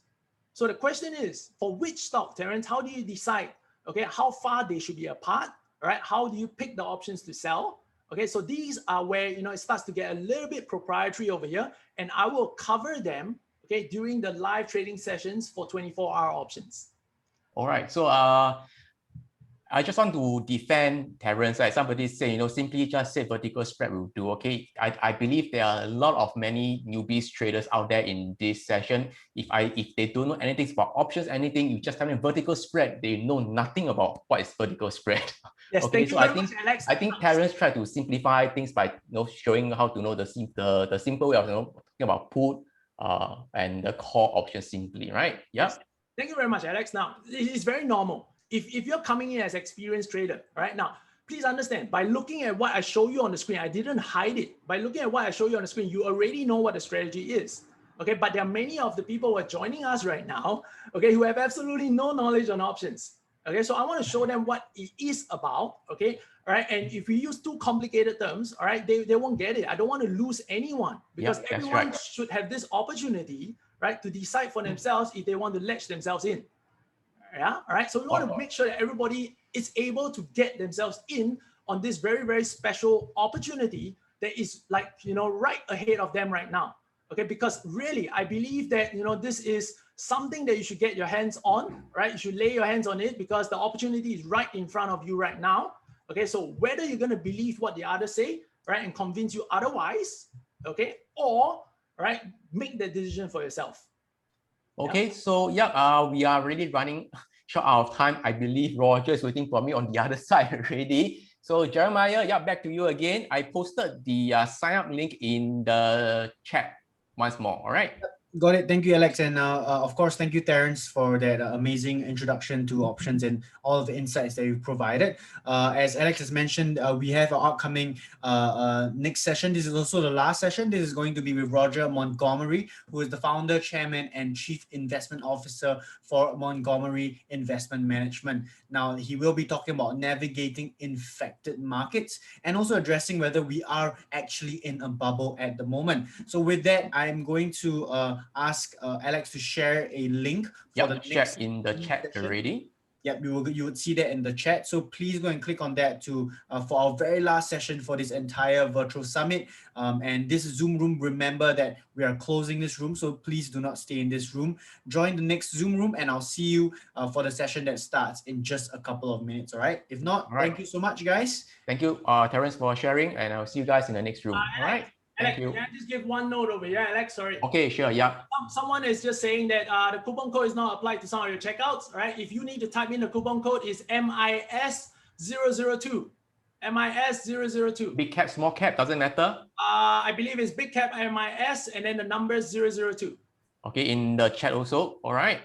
So the question is, for which stock, Terence, how do you decide, okay, how far they should be apart, right? How do you pick the options to sell? Okay, so these are where, you know, it starts to get a little bit proprietary over here, and I will cover them, okay, during the live trading sessions for 24-hour options. All right, so I just want to defend Terence. Like somebody say, you know, simply just say vertical spread will do. Okay, I believe there are a lot of many newbies traders out there in this session. If they don't know anything about options, anything, you just tell them vertical spread, they know nothing about what is vertical spread. Yes, okay, so I think Terence tried to simplify things by, you know, showing how to know the simple way of, you know, talking about put and the call option simply, right? Yeah. Yes. Thank you very much, Alex. Now, it's very normal. If you're coming in as experienced trader, right now, please understand, by looking at what I show you on the screen, I didn't hide it. By looking at what I show you on the screen, you already know what the strategy is. Okay, but there are many of the people who are joining us right now, okay, who have absolutely no knowledge on options. Okay, so I want to show them what it is about. Okay, all right, and if we use too complicated terms, all right, they won't get it. I don't want to lose anyone because everyone should have this opportunity, right, to decide for themselves if they want to latch themselves in. Yeah, all right. So we want to make sure that everybody is able to get themselves in on this very, very special opportunity that is, like, you know, right ahead of them right now. Okay, because really, I believe that, you know, this is something that you should get your hands on, right? You should lay your hands on it because the opportunity is right in front of you right now. Okay, so whether you're going to believe what the others say, right, and convince you otherwise, okay, or, right, make the decision for yourself. Okay, yeah. So yeah, we are really running short out of time. I believe Roger is waiting for me on the other side already. So Jeremiah, yeah, back to you again. I posted the sign up link in the chat once more. All right. Got it. Thank you, Alex. And of course, thank you, Terence, for that amazing introduction to options and all of the insights that you've provided. As Alex has mentioned, we have our upcoming next session. This is also the last session. This is going to be with Roger Montgomery, who is the founder, chairman, and chief investment officer for Montgomery Investment Management. Now, he will be talking about navigating infected markets and also addressing whether we are actually in a bubble at the moment. So with that, I'm going to ask Alex to share a link for the next in the chat session. already. Yep, you would see that in the chat. So please go and click on that to for our very last session for this entire virtual summit. And this Zoom room, remember that we are closing this room, so please do not stay in this room. Join the next Zoom room, and I'll see you for the session that starts in just a couple of minutes. All right. If not, thank you so much, guys. Thank you, Terence, for sharing, and I'll see you guys in the next room. All right. Alex, Thank you. can I just give one note over here, Alex? Sorry. Okay, sure. Yeah. Someone is just saying that the coupon code is not applied to some of your checkouts, right? If you need to type in the coupon code, is MIS002. MIS002. Big cap, small cap, doesn't matter. I believe it's big cap MIS and then the number 002. Okay, in the chat also. All right.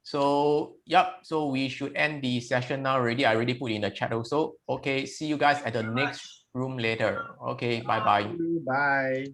So, yep. So we should end the session now already. I already put in the chat also. Okay, see you guys at the next room later. Okay, bye-bye. Bye.